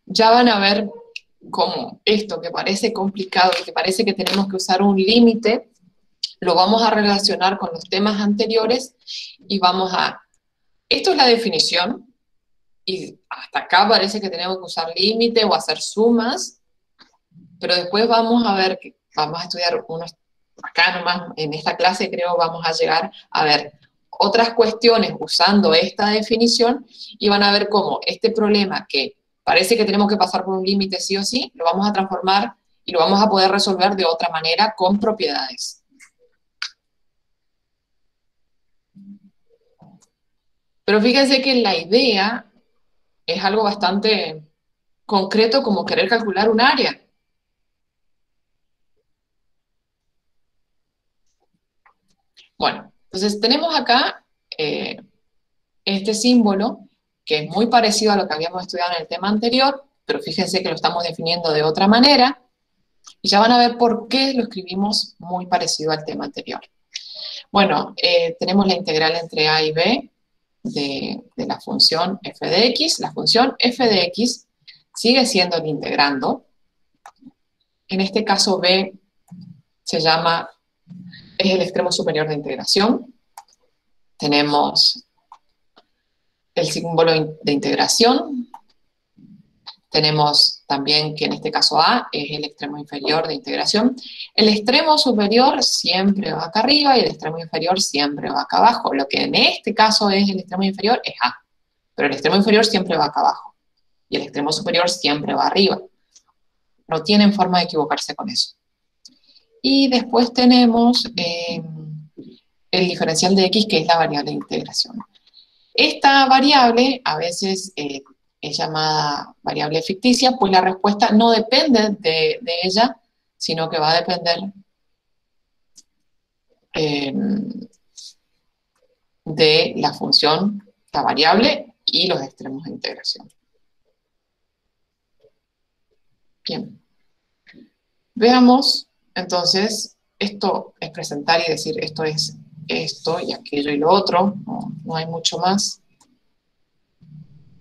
ya van a ver cómo esto que parece complicado y que parece que tenemos que usar un límite, lo vamos a relacionar con los temas anteriores y esto es la definición, y hasta acá parece que tenemos que usar límite o hacer sumas, pero después vamos a ver, vamos a estudiar acá nomás en esta clase creo vamos a llegar a ver otras cuestiones usando esta definición y van a ver cómo este problema que parece que tenemos que pasar por un límite sí o sí, lo vamos a transformar y lo vamos a poder resolver de otra manera con propiedades. Pero fíjense que la idea es algo bastante concreto como querer calcular un área. Bueno, entonces tenemos acá este símbolo que es muy parecido a lo que habíamos estudiado en el tema anterior, pero fíjense que lo estamos definiendo de otra manera, y ya van a ver por qué lo escribimos muy parecido al tema anterior. Bueno, tenemos la integral entre a y b de la función f de x. La función f de x sigue siendo el integrando. En este caso b es el extremo superior de integración. Tenemos el símbolo de integración. Tenemos también que en este caso a es el extremo inferior de integración. El extremo superior siempre va acá arriba y el extremo inferior siempre va acá abajo. Lo que en este caso es el extremo inferior es a, pero el extremo inferior siempre va acá abajo y el extremo superior siempre va arriba. No tienen forma de equivocarse con eso. Y después tenemos el diferencial de x, que es la variable de integración. Esta variable a veces es llamada variable ficticia, pues la respuesta no depende de ella, sino que va a depender de la función, la variable y los extremos de integración. Bien. Veamos, entonces, esto es presentar y decir esto es esto y aquello y lo otro, no hay mucho más.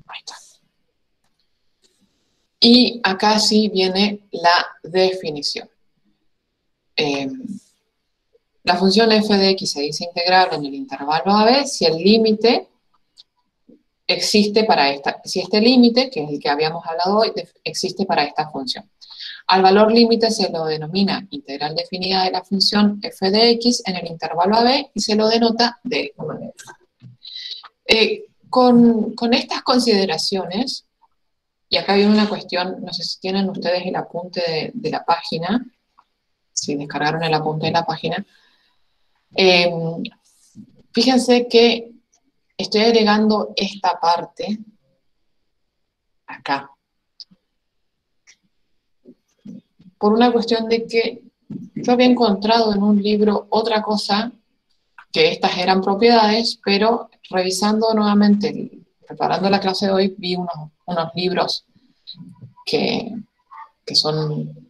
Ahí está. Y acá sí viene la definición. La función f de x se dice integrable en el intervalo AB si el límite existe para si este límite, que es el que habíamos hablado hoy, existe para esta función. Al valor límite se lo denomina integral definida de la función f de x en el intervalo AB y se lo denota de esta manera. Con estas consideraciones, y acá viene una cuestión, no sé si tienen ustedes el apunte de la página, si descargaron el apunte de la página, Fíjense que estoy agregando esta parte acá. Por una cuestión de que yo había encontrado en un libro otra cosa, que estas eran propiedades, pero revisando nuevamente, preparando la clase de hoy, vi unos libros que son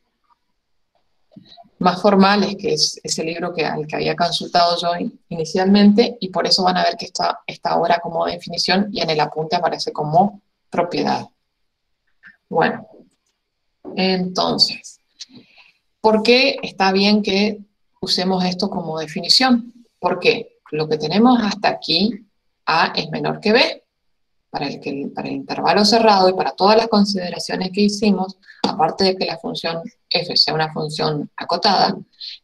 más formales, que es ese libro al que había consultado yo inicialmente, y por eso van a ver que está ahora como definición y en el apunte aparece como propiedad. Bueno, entonces, ¿por qué está bien que usemos esto como definición? Porque lo que tenemos hasta aquí, A es menor que B. Para el intervalo cerrado y para todas las consideraciones que hicimos, aparte de que la función f sea una función acotada,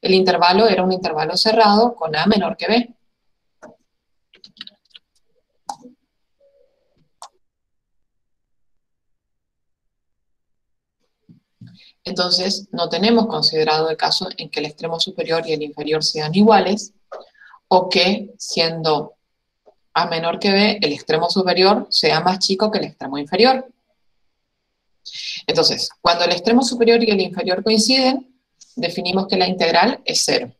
el intervalo era un intervalo cerrado con A menor que B. Entonces, no tenemos considerado el caso en que el extremo superior y el inferior sean iguales, o que, siendo A menor que B, el extremo superior sea más chico que el extremo inferior. Entonces, cuando el extremo superior y el inferior coinciden, definimos que la integral es 0,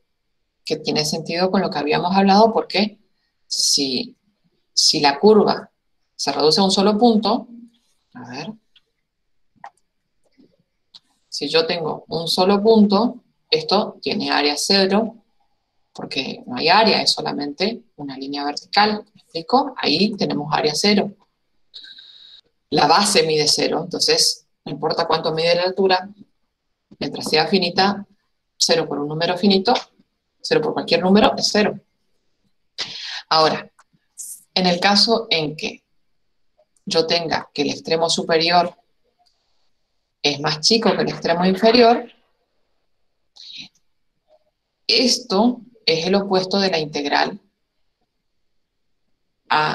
que tiene sentido con lo que habíamos hablado, porque si la curva se reduce a un solo punto, a ver, si yo tengo un solo punto, esto tiene área 0, porque no hay área, es solamente una línea vertical, ¿me explico? Ahí tenemos área 0. La base mide 0, entonces no importa cuánto mide la altura, mientras sea finita, 0 por un número finito, 0 por cualquier número es 0. Ahora, en el caso en que yo tenga que el extremo superior es más chico que el extremo inferior, esto es el opuesto de la integral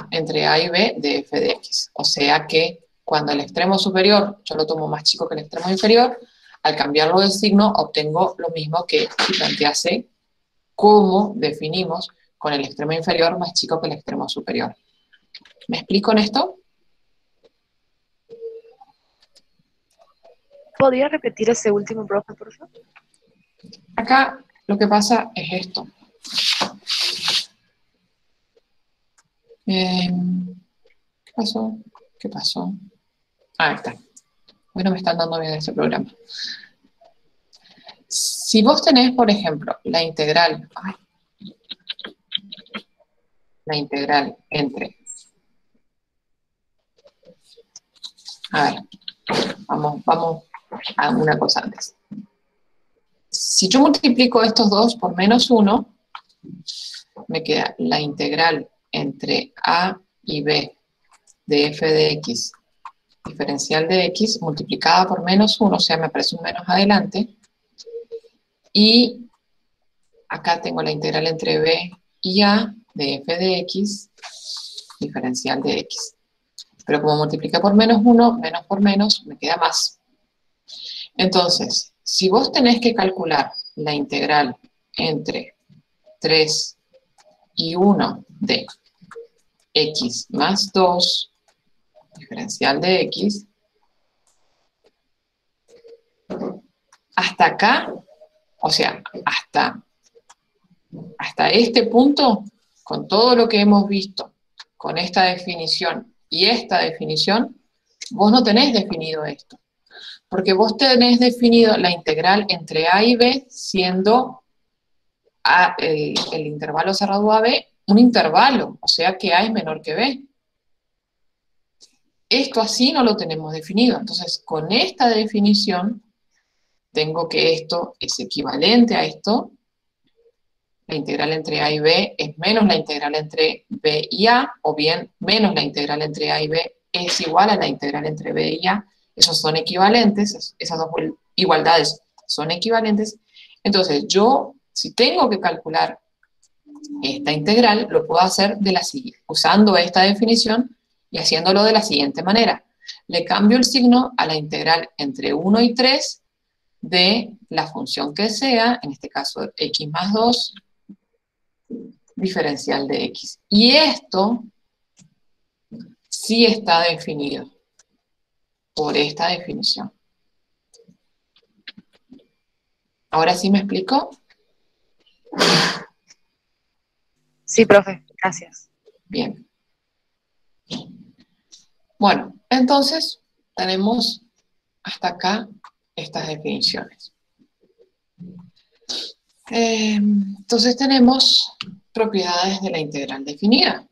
entre a y b de f de x. O sea que cuando el extremo superior yo lo tomo más chico que el extremo inferior, al cambiarlo de signo obtengo lo mismo que si plantease cómo definimos con el extremo inferior más chico que el extremo superior. ¿Me explico en esto? ¿Podría repetir ese último, profe, por favor? Acá lo que pasa es esto. ¿Qué pasó? ¿Qué pasó? Ahí está. Hoy no me están dando bien este programa. Si vos tenés, por ejemplo, la integral entre... A ver, vamos a una cosa antes. Si yo multiplico estos dos por menos 1, me queda la integral entre a y b de f de x diferencial de x multiplicada por menos 1, o sea, me aparece un menos adelante, y acá tengo la integral entre b y a de f de x diferencial de x. Pero como multipliqué por menos 1, menos por menos, me queda más. Entonces, si vos tenés que calcular la integral entre 3 y 1 de x más 2 diferencial de x, hasta acá, o sea, hasta este punto, con todo lo que hemos visto, con esta definición y esta definición, vos no tenés definido esto. Porque vos tenés definido la integral entre a y b siendo el intervalo cerrado a b un intervalo, o sea que a es menor que b. Esto así no lo tenemos definido. Entonces, con esta definición, tengo que esto es equivalente a esto. La integral entre a y b es menos la integral entre b y a, o bien menos la integral entre a y b es igual a la integral entre b y a. Esos son equivalentes, esas dos igualdades son equivalentes. Entonces, yo, si tengo que calcular esta integral, lo puedo hacer usando esta definición y haciéndolo de la siguiente manera. Le cambio el signo a la integral entre 1 y 3 de la función que sea, en este caso x más 2, diferencial de x. Y esto sí está definido por esta definición. ¿Ahora sí me explico? Sí, profe, gracias. Bien. Bueno, entonces tenemos hasta acá estas definiciones. Entonces tenemos propiedades de la integral definida.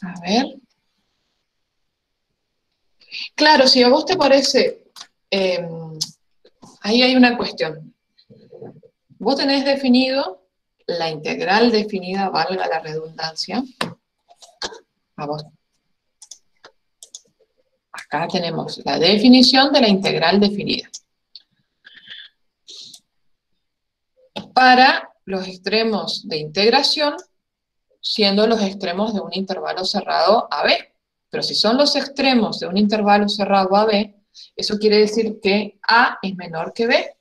A ver. Claro, si a vos te parece, ahí hay una cuestión. Vos tenés definido la integral definida, valga la redundancia. A vos. Acá tenemos la definición de la integral definida. Para los extremos de integración, siendo los extremos de un intervalo cerrado AB. Pero si son los extremos de un intervalo cerrado AB, eso quiere decir que A es menor que B.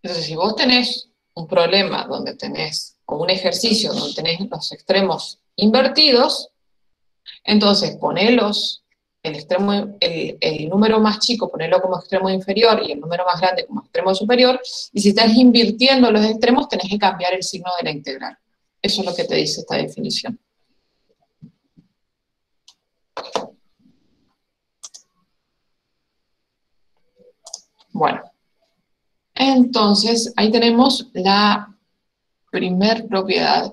Entonces, si vos tenés un problema donde tenés, o un ejercicio donde tenés los extremos invertidos, entonces ponelos, el número más chico ponelo como extremo inferior y el número más grande como extremo superior, y si estás invirtiendo los extremos tenés que cambiar el signo de la integral. Eso es lo que te dice esta definición. Bueno, entonces ahí tenemos la primer propiedad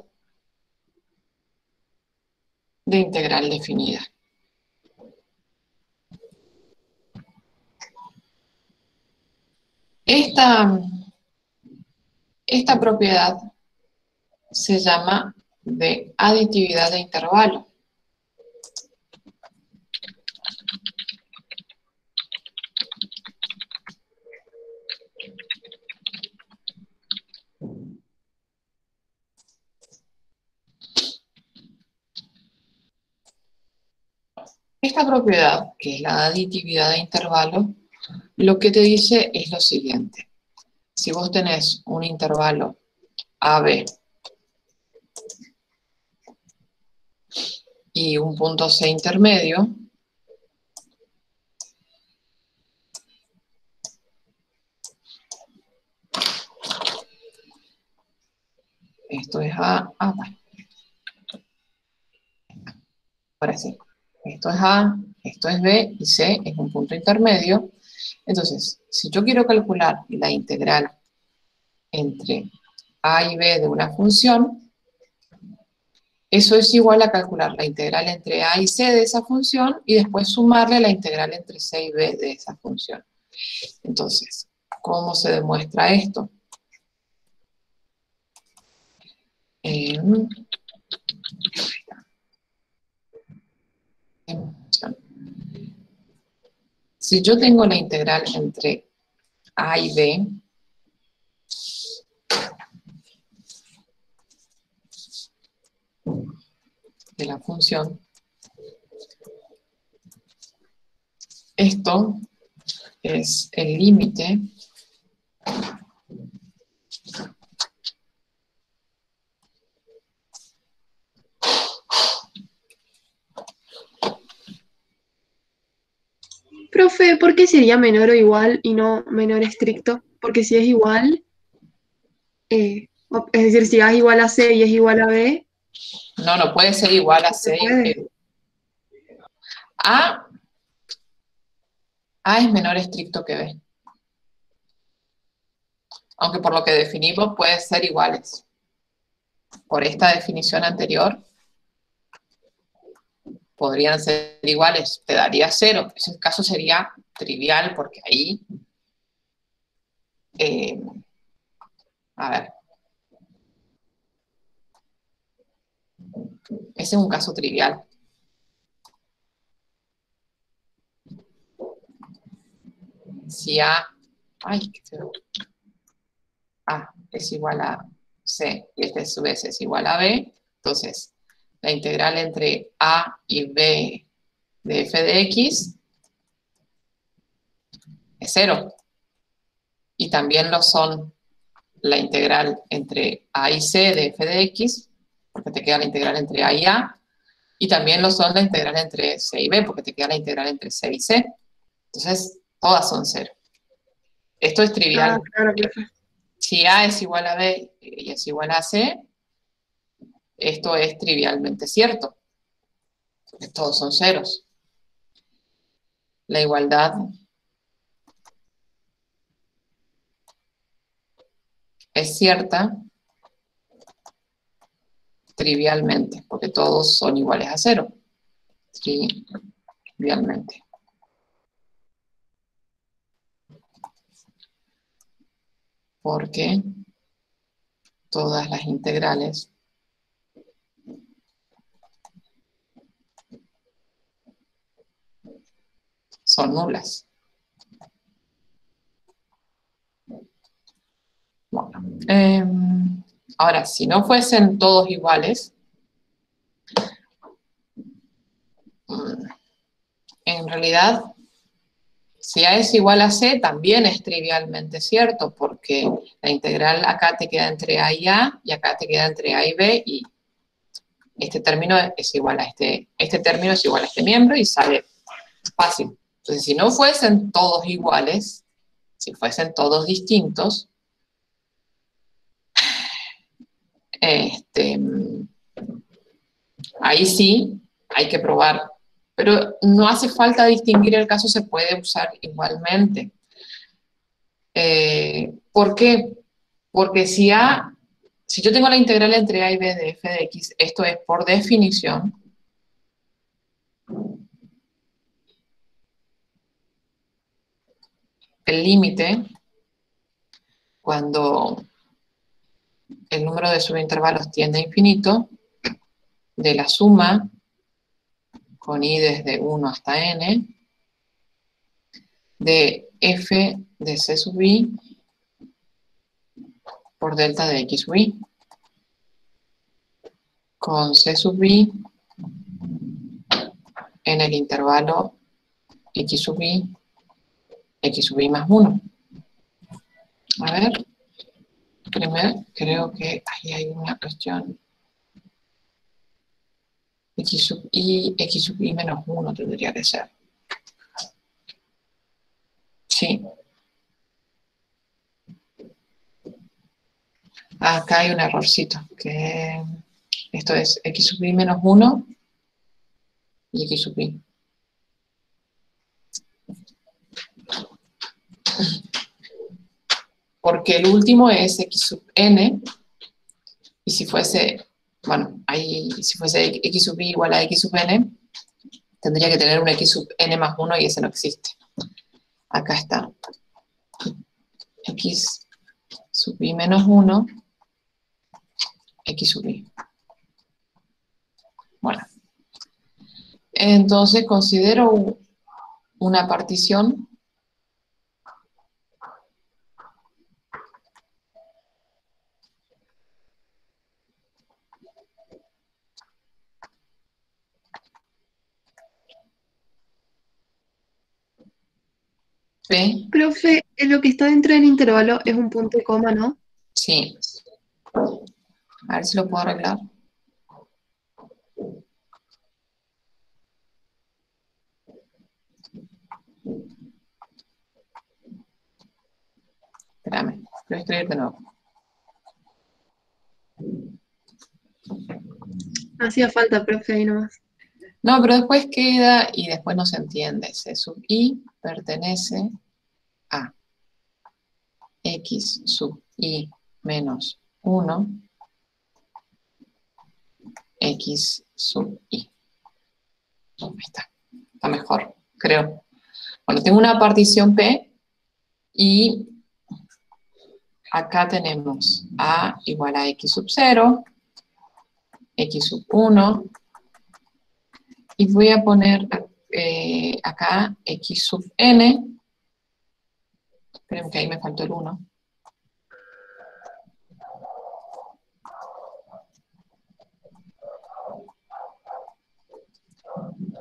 de integral definida. Esta propiedad se llama de aditividad de intervalo. Esta propiedad, que es la aditividad de intervalo, lo que te dice es lo siguiente. Si vos tenés un intervalo AB y un punto C intermedio, esto es A, bueno. Ahora sí. Esto es A, esto es B y C es un punto intermedio. Entonces, si yo quiero calcular la integral entre A y B de una función, eso es igual a calcular la integral entre A y C de esa función y después sumarle la integral entre C y B de esa función. Entonces, ¿cómo se demuestra esto? Si yo tengo la integral entre A y B, de la función, esto es el límite Profe, ¿por qué sería menor o igual y no menor estricto? Porque si es igual, es decir, si A es igual a C y es igual a B, no puede ser igual a no se C. puede. A es menor estricto que B. Aunque por lo que definimos puede ser iguales. Por esta definición anterior, podrían ser iguales, te daría 0. Ese caso sería trivial porque ahí, a ver, ese es un caso trivial. Si A, ay, qué feo. A es igual a C y este sub S es igual a B, entonces la integral entre A y B de f de x es 0. Y también lo son la integral entre A y C de f de x, porque te queda la integral entre A y A, y también lo son la integral entre C y B, porque te queda la integral entre C y C. Entonces, todas son 0. Esto es trivial. Ah, claro, profe. Si A es igual a B y es igual a C, esto es trivialmente cierto. Porque todos son ceros. La igualdad es cierta trivialmente, porque todos son iguales a 0. Trivialmente. Porque todas las integrales son nulas. Bueno, ahora, si no fuesen todos iguales, en realidad, si A es igual a C, también es trivialmente cierto, porque la integral acá te queda entre A y acá te queda entre A y B, y este término es igual a este término es igual a este miembro, y sale fácil. Entonces, si no fuesen todos iguales, si fuesen todos distintos, ahí sí hay que probar. Pero no hace falta distinguir el caso, se puede usar igualmente. ¿Por qué? Porque si yo tengo la integral entre A y B de f de x, esto es por definición el límite cuando el número de subintervalos tiende a infinito de la suma con i desde 1 hasta n de f de c sub i por delta de x sub i, con c sub i en el intervalo x sub i más 1. A ver, primero creo que ahí hay una cuestión. X sub i menos 1 tendría que ser. Sí. Acá hay un errorcito, que esto es x sub i menos 1 y x sub i. Porque el último es x sub n, y si fuese, bueno, ahí, si fuese x sub i igual a x sub n, tendría que tener un x sub n más 1 y ese no existe. Acá está. X sub i menos 1, x sub i. Bueno. Entonces considero una partición P. Profe, lo que está dentro del intervalo es un punto y coma, ¿no? Sí. A ver si lo puedo arreglar. Espérame, voy a escribir de nuevo. Hacía falta, profe, ahí nomás. No, pero después queda y después no se entiende. C sub i pertenece a x sub i menos 1 x sub i. Ahí está. Está mejor, creo. Bueno, tengo una partición P y acá tenemos a igual a x sub 0, x sub 1, y voy a poner acá x sub n. Esperen que ahí me faltó el 1.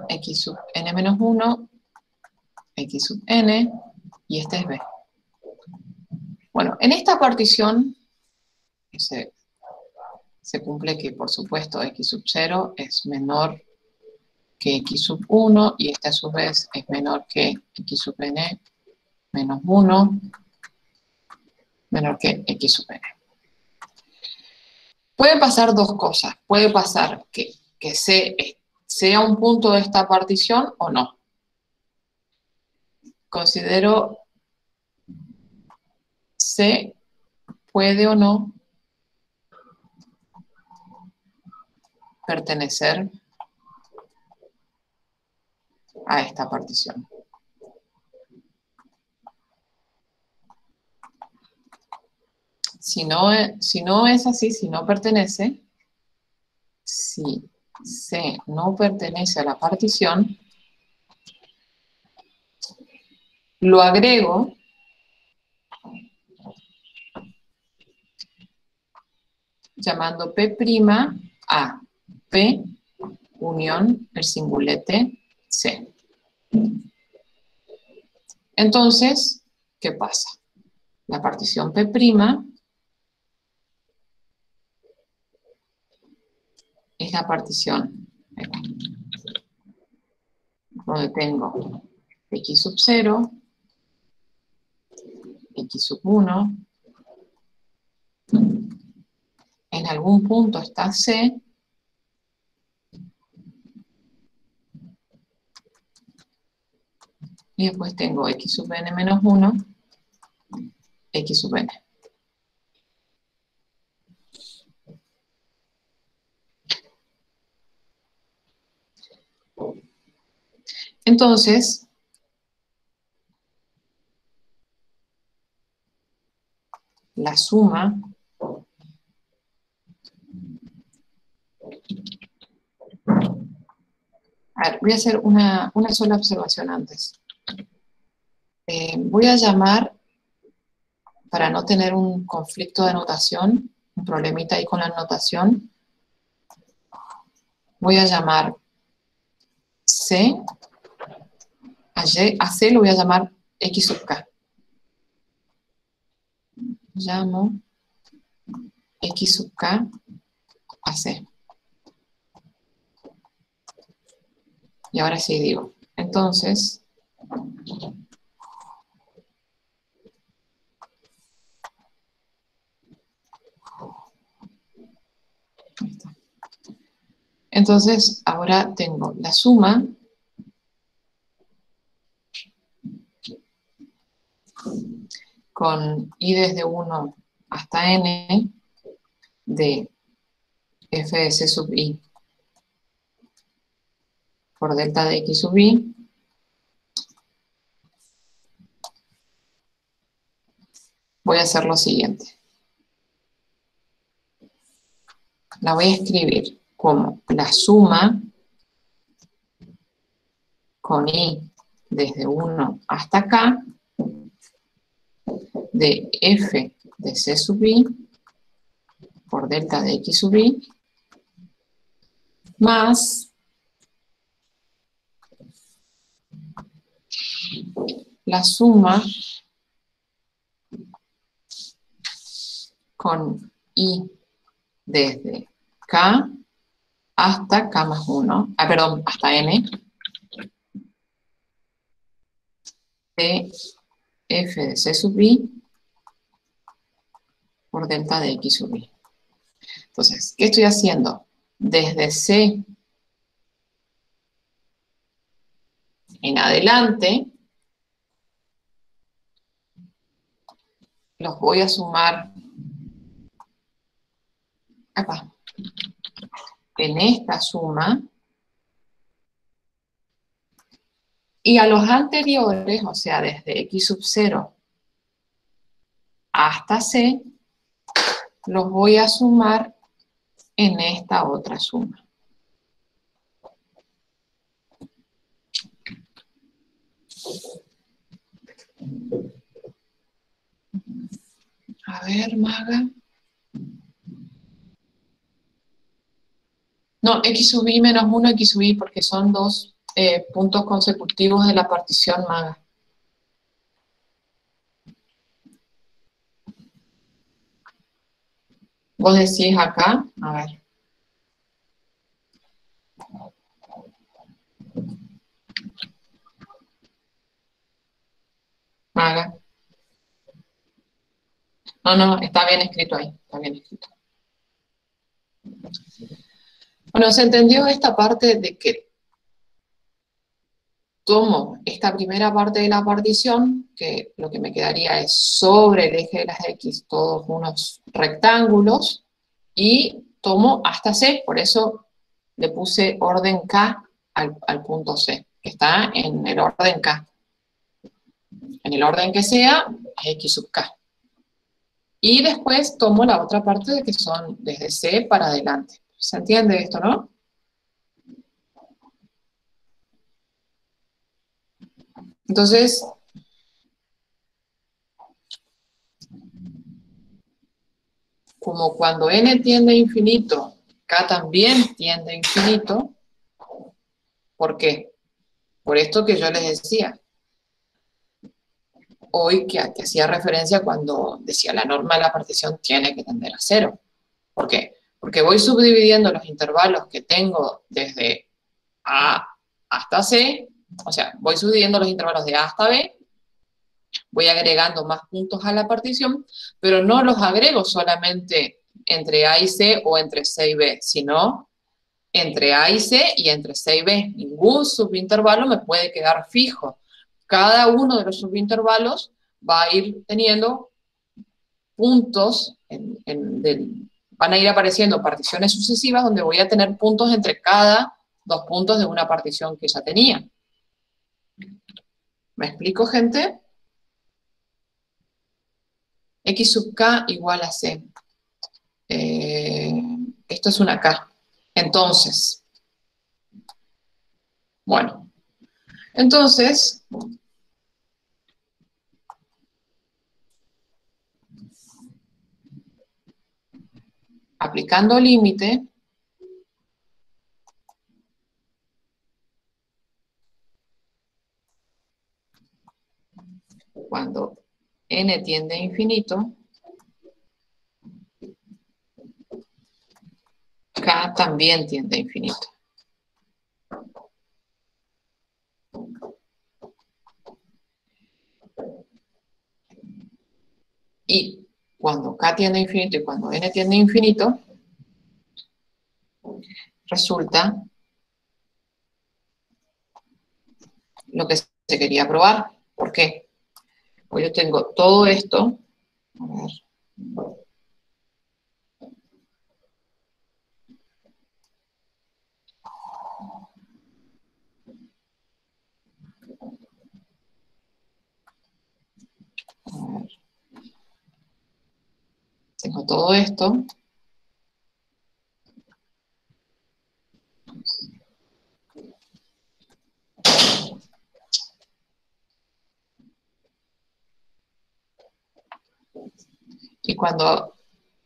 x sub n menos 1, x sub n, y este es b. Bueno, en esta partición se cumple que, por supuesto, x sub 0 es menor que x sub 1, y este a su vez es menor que x sub n menos 1, menor que x sub n. Puede pasar dos cosas. Puede pasar que C sea un punto de esta partición o no. Considero C puede o no pertenecer a esta partición. Si no es así, si no pertenece, si C no pertenece a la partición, lo agrego llamando P' a P unión el singulete C. Entonces, ¿qué pasa? La partición P' es la partición donde tengo x sub 0, x sub 1, en algún punto está C, y después tengo x sub n menos 1, x sub n. Entonces, la suma a ver, voy a hacer una sola observación antes. Voy a llamar, para no tener un conflicto de notación, un problemita ahí con la notación, voy a llamar C, a C lo voy a llamar x sub k. Llamo x sub k a C. Y ahora sí digo, entonces, ahora tengo la suma con i desde 1 hasta n de f de c sub i por delta de x sub i voy a hacer lo siguiente. La voy a escribir como la suma con i desde 1 hasta acá de f de c sub i por delta de x sub i más la suma con i desde k hasta k más 1, perdón, hasta n de f de c sub i por delta de x sub i. Entonces, ¿qué estoy haciendo? Desde C en adelante, los voy a sumar acá. En esta suma. Y a los anteriores, o sea, desde x sub 0 hasta C, los voy a sumar en esta otra suma. A ver, Maga. No, x sub i menos 1, x sub i, porque son dos puntos consecutivos de la partición maga. Vos decís acá, a ver. Maga. No, no, está bien escrito ahí, está bien escrito. Bueno, se entendió esta parte de que tomo esta primera parte de la partición, que lo que me quedaría es sobre el eje de las X todos unos rectángulos, y tomo hasta C, por eso le puse orden K al punto C, que está en el orden K. En el orden que sea, X sub K. Y después tomo la otra parte de que son desde C para adelante. ¿Se entiende esto, no? Entonces, como cuando n tiende a infinito, k también tiende a infinito, ¿por qué? Por esto que yo les decía hoy, que hacía referencia cuando decía la norma de la partición tiene que tender a cero. ¿Por qué? Porque voy subdividiendo los intervalos que tengo desde A hasta C, o sea, voy subdividiendo los intervalos de A hasta B, voy agregando más puntos a la partición, pero no los agrego solamente entre A y C o entre C y B, sino entre A y C y entre C y B. Ningún subintervalo me puede quedar fijo. Cada uno de los subintervalos va a ir teniendo puntos, van a ir apareciendo particiones sucesivas donde voy a tener puntos entre cada dos puntos de una partición que ya tenía. ¿Me explico, gente? X sub K igual a C. Esto es una K. Entonces, bueno, entonces, aplicando límite, cuando n tiende a infinito, K también tiende a infinito. Y cuando K tiende a infinito y cuando n tiende a infinito, resulta lo que se quería probar. ¿Por qué? Pues yo tengo todo esto. A ver. Tengo todo esto. Y cuando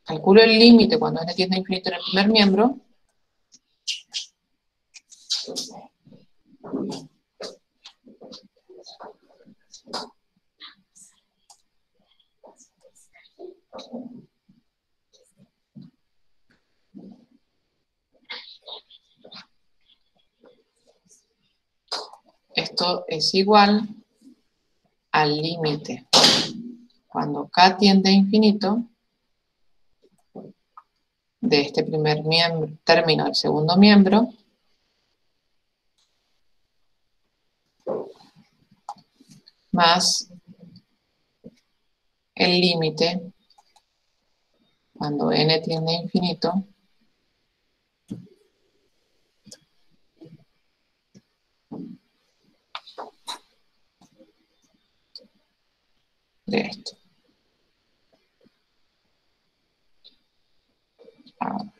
calculo el límite, cuando n tiende a infinito en el primer miembro, esto es igual al límite. Cuando K tiende a infinito, de este primer miembro, término del segundo miembro, más el límite cuando n tiende a infinito de esto. Ahora.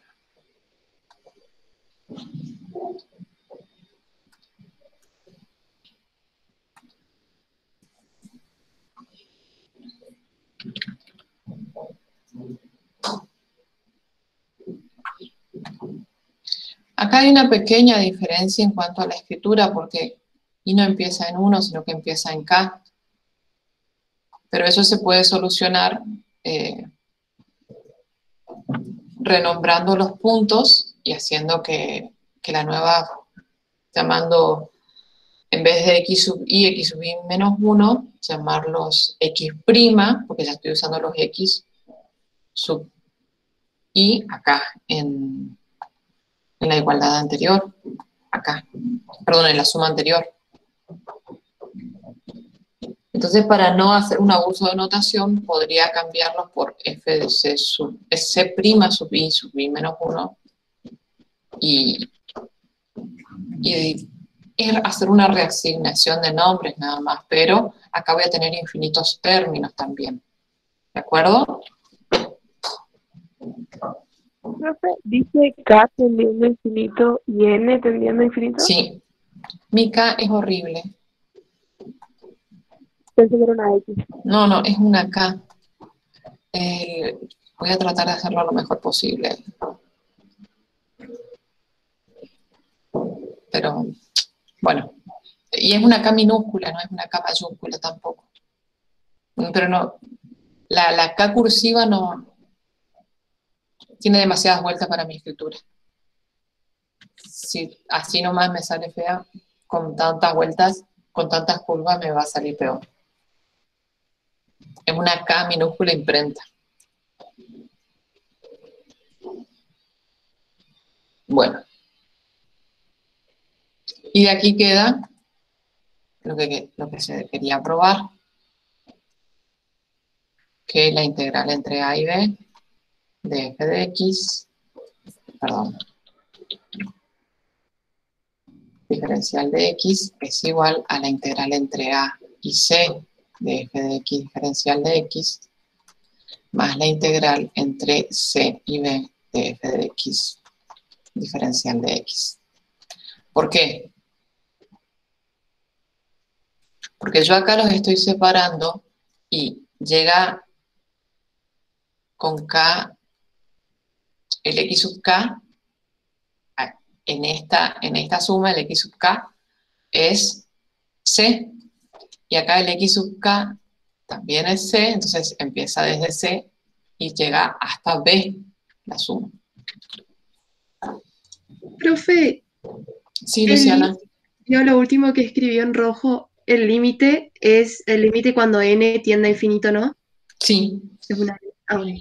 Acá hay una pequeña diferencia en cuanto a la escritura, porque y no empieza en 1, sino que empieza en K. Pero eso se puede solucionar renombrando los puntos y haciendo que la nueva, llamando, en vez de x sub y menos 1, llamarlos x', porque ya estoy usando los x sub y acá en la igualdad anterior, acá, perdón, en la suma anterior. Entonces, para no hacer un abuso de notación, podría cambiarlos por f de c sub i menos 1 y hacer una reasignación de nombres nada más, pero acá voy a tener infinitos términos también. ¿De acuerdo? Profe, dice K tendiendo a infinito y N tendiendo a infinito. Sí. Mi K es horrible. Pensé que era una X. No, es una K. Voy a tratar de hacerlo lo mejor posible. Pero, bueno. Y es una K minúscula, no es una K mayúscula tampoco. Pero no, la K cursiva no tiene demasiadas vueltas para mi escritura. Si así nomás me sale fea, con tantas vueltas, con tantas curvas me va a salir peor. Es una K minúscula imprenta. Bueno. Y de aquí queda lo que se quería probar, que es la integral entre a y b de f de x, perdón, diferencial de x es igual a la integral entre a y c de f de x diferencial de x más la integral entre c y b de f de x diferencial de x. ¿Por qué? Porque yo acá los estoy separando y llega con k, el x sub k, en esta suma el x sub k es c, y acá el x sub k también es c, entonces empieza desde c y llega hasta b la suma. Profe, Sí, Luciana. yo lo último que escribió en rojo, el límite es el límite cuando n tiende a infinito, ¿no? Sí. Es una... bueno.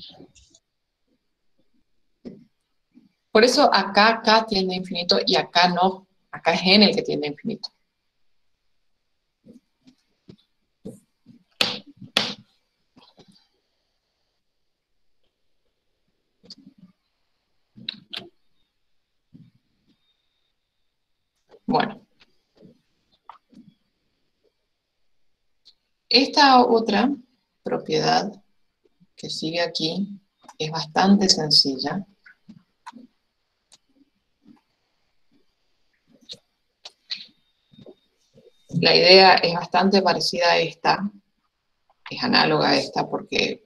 Por eso acá k tiende a infinito y acá no. Acá es n el que tiende a infinito. Bueno. Esta otra propiedad que sigue aquí es bastante sencilla. La idea es bastante parecida a esta, es análoga a esta porque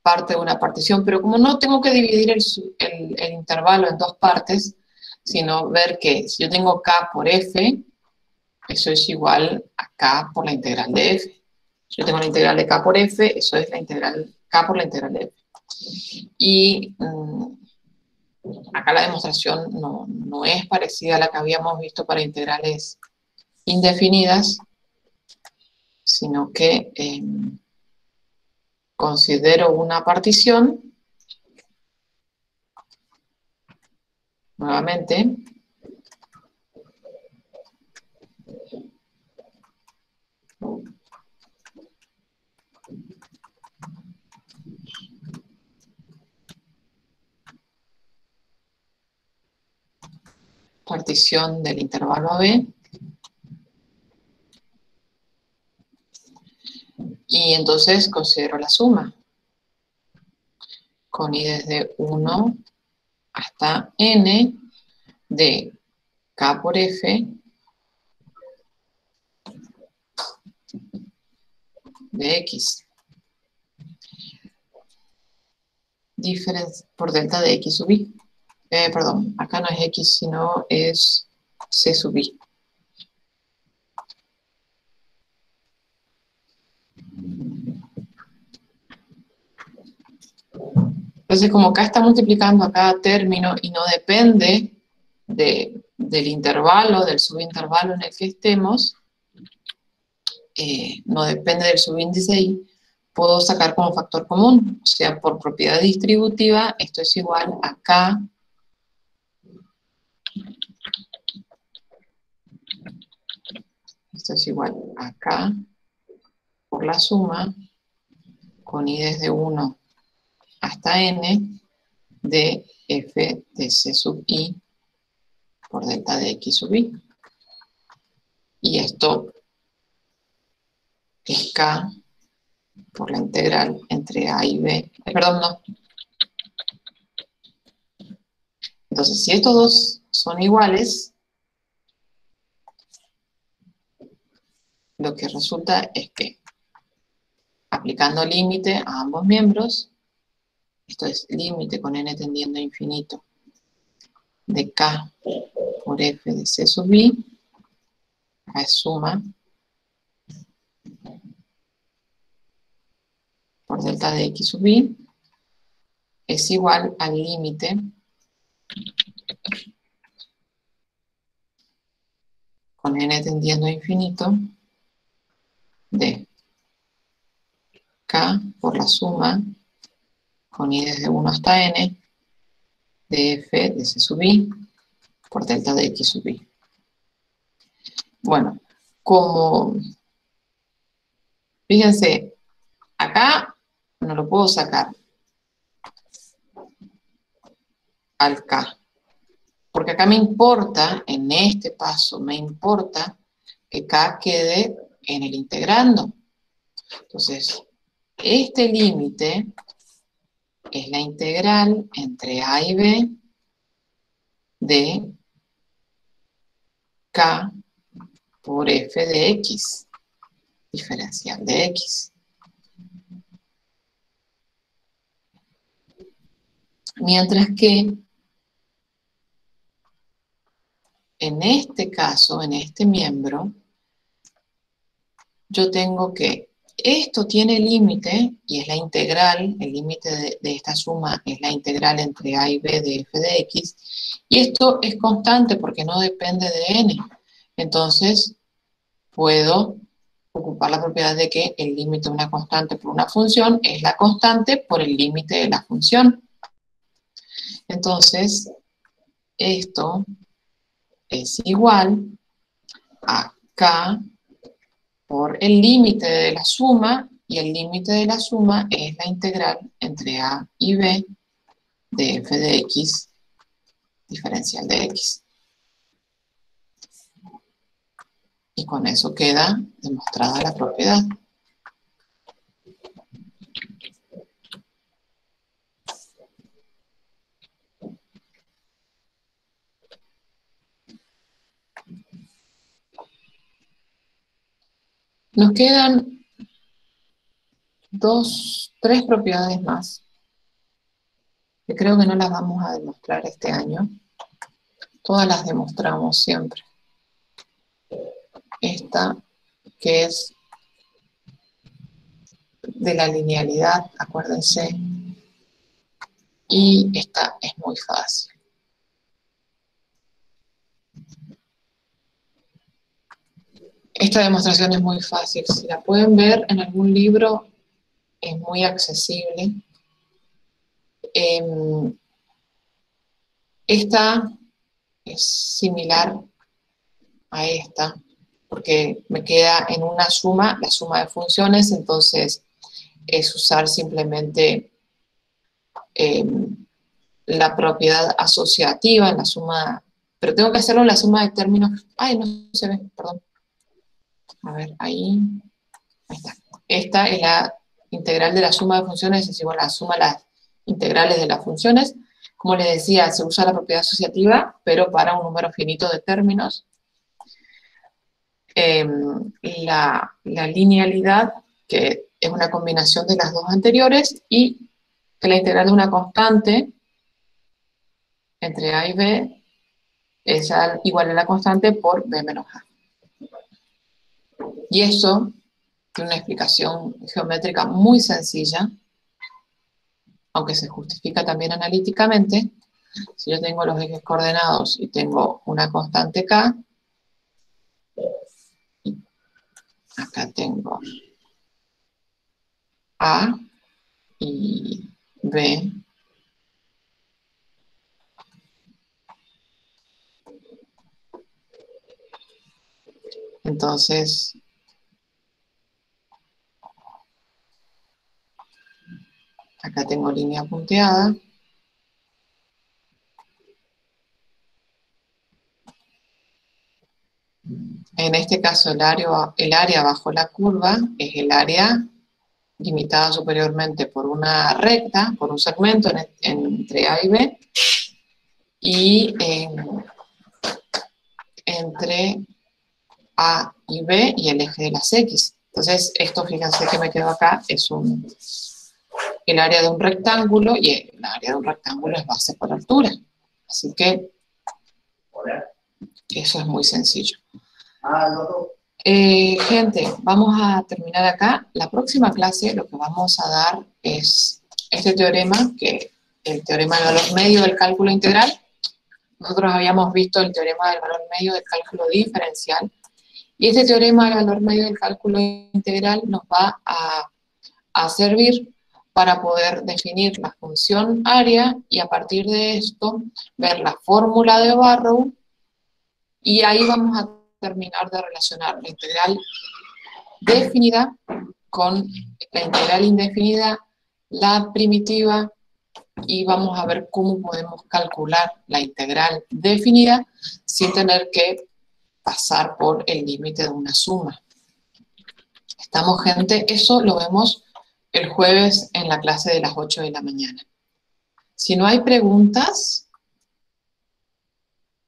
parte de una partición, pero como no tengo que dividir el intervalo en dos partes, sino ver que si yo tengo k por f, eso es igual a k por la integral de f. Si yo tengo la integral de k por f, eso es la integral k por la integral de f. Y acá la demostración no es parecida a la que habíamos visto para integrales indefinidas, sino que considero una partición, nuevamente, partición del intervalo AB, y entonces considero la suma, con i desde 1 hasta n de k por f de x, por delta de x sub i. Perdón, acá no es X, sino es C sub I. Entonces, como acá está multiplicando a cada término y no depende del intervalo, del subintervalo en el que estemos, no depende del subíndice I, puedo sacar como factor común. O sea, por propiedad distributiva, esto es igual a K esto es igual a K por la suma con I desde 1 hasta N de F de C sub I por delta de X sub I. Y esto es K por la integral entre A y B. Perdón, no. Entonces, si estos dos son iguales, lo que resulta es que, aplicando límite a ambos miembros, esto es límite con n tendiendo a infinito de K por F de C sub I, acá es suma, por delta de X sub I, es igual al límite con n tendiendo a infinito de K por la suma con I desde 1 hasta N de F de C sub I por delta de X sub I. Bueno, como, fíjense, acá no lo puedo sacar al K, porque acá me importa, en este paso, me importa que K quede en el integrando. Entonces, este límite es la integral entre A y B de K por F de X, diferencial de X. Mientras que en este caso, en este miembro, yo tengo que esto tiene límite y es la integral, el límite de esta suma es la integral entre A y B de F de X, y esto es constante porque no depende de N. Entonces, puedo ocupar la propiedad de que el límite de una constante por una función es la constante por el límite de la función. Entonces, esto es igual a K por el límite de la suma, y el límite de la suma es la integral entre A y B de F de X, diferencial de X. Y con eso queda demostrada la propiedad. Nos quedan tres propiedades más, que creo que no las vamos a demostrar este año. Todas las demostramos siempre. Esta, que es de la linealidad, acuérdense. Y esta es muy fácil. Esta demostración es muy fácil. Si la pueden ver en algún libro, es muy accesible. Esta es similar a esta, porque me queda en una suma, la suma de funciones, entonces es usar simplemente la propiedad asociativa en la suma, pero tengo que hacerlo en la suma de términos. Ay, no se ve, perdón. A ver, ahí está. Esta es la integral de la suma de funciones, es igual a la suma de las integrales de las funciones. Como les decía, se usa la propiedad asociativa, pero para un número finito de términos. La linealidad, que es una combinación de las dos anteriores, y que la integral de una constante entre A y B es igual a la constante por B menos A. Y eso tiene una explicación geométrica muy sencilla, aunque se justifica también analíticamente. Si yo tengo los ejes coordenados y tengo una constante K, acá tengo A y B. Entonces, acá tengo línea punteada. En este caso, el área bajo la curva es el área limitada superiormente por una recta, por un segmento entre A y B, y entre A y B y el eje de las X. Entonces, esto, fíjense que me quedó acá, es el área de un rectángulo, y el área de un rectángulo es base por altura. Así que eso es muy sencillo. Gente, vamos a terminar acá. La próxima clase lo que vamos a dar es este teorema, que el teorema del valor medio del cálculo integral. Nosotros habíamos visto el teorema del valor medio del cálculo diferencial, y este teorema del valor medio del cálculo integral nos va a servir para poder definir la función área, y a partir de esto ver la fórmula de Barrow, y ahí vamos a terminar de relacionar la integral definida con la integral indefinida, la primitiva, y vamos a ver cómo podemos calcular la integral definida sin tener que pasar por el límite de una suma. ¿Estamos, gente? Eso lo vemos el jueves en la clase de las 8 de la mañana. Si no hay preguntas,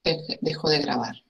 dejo de grabar.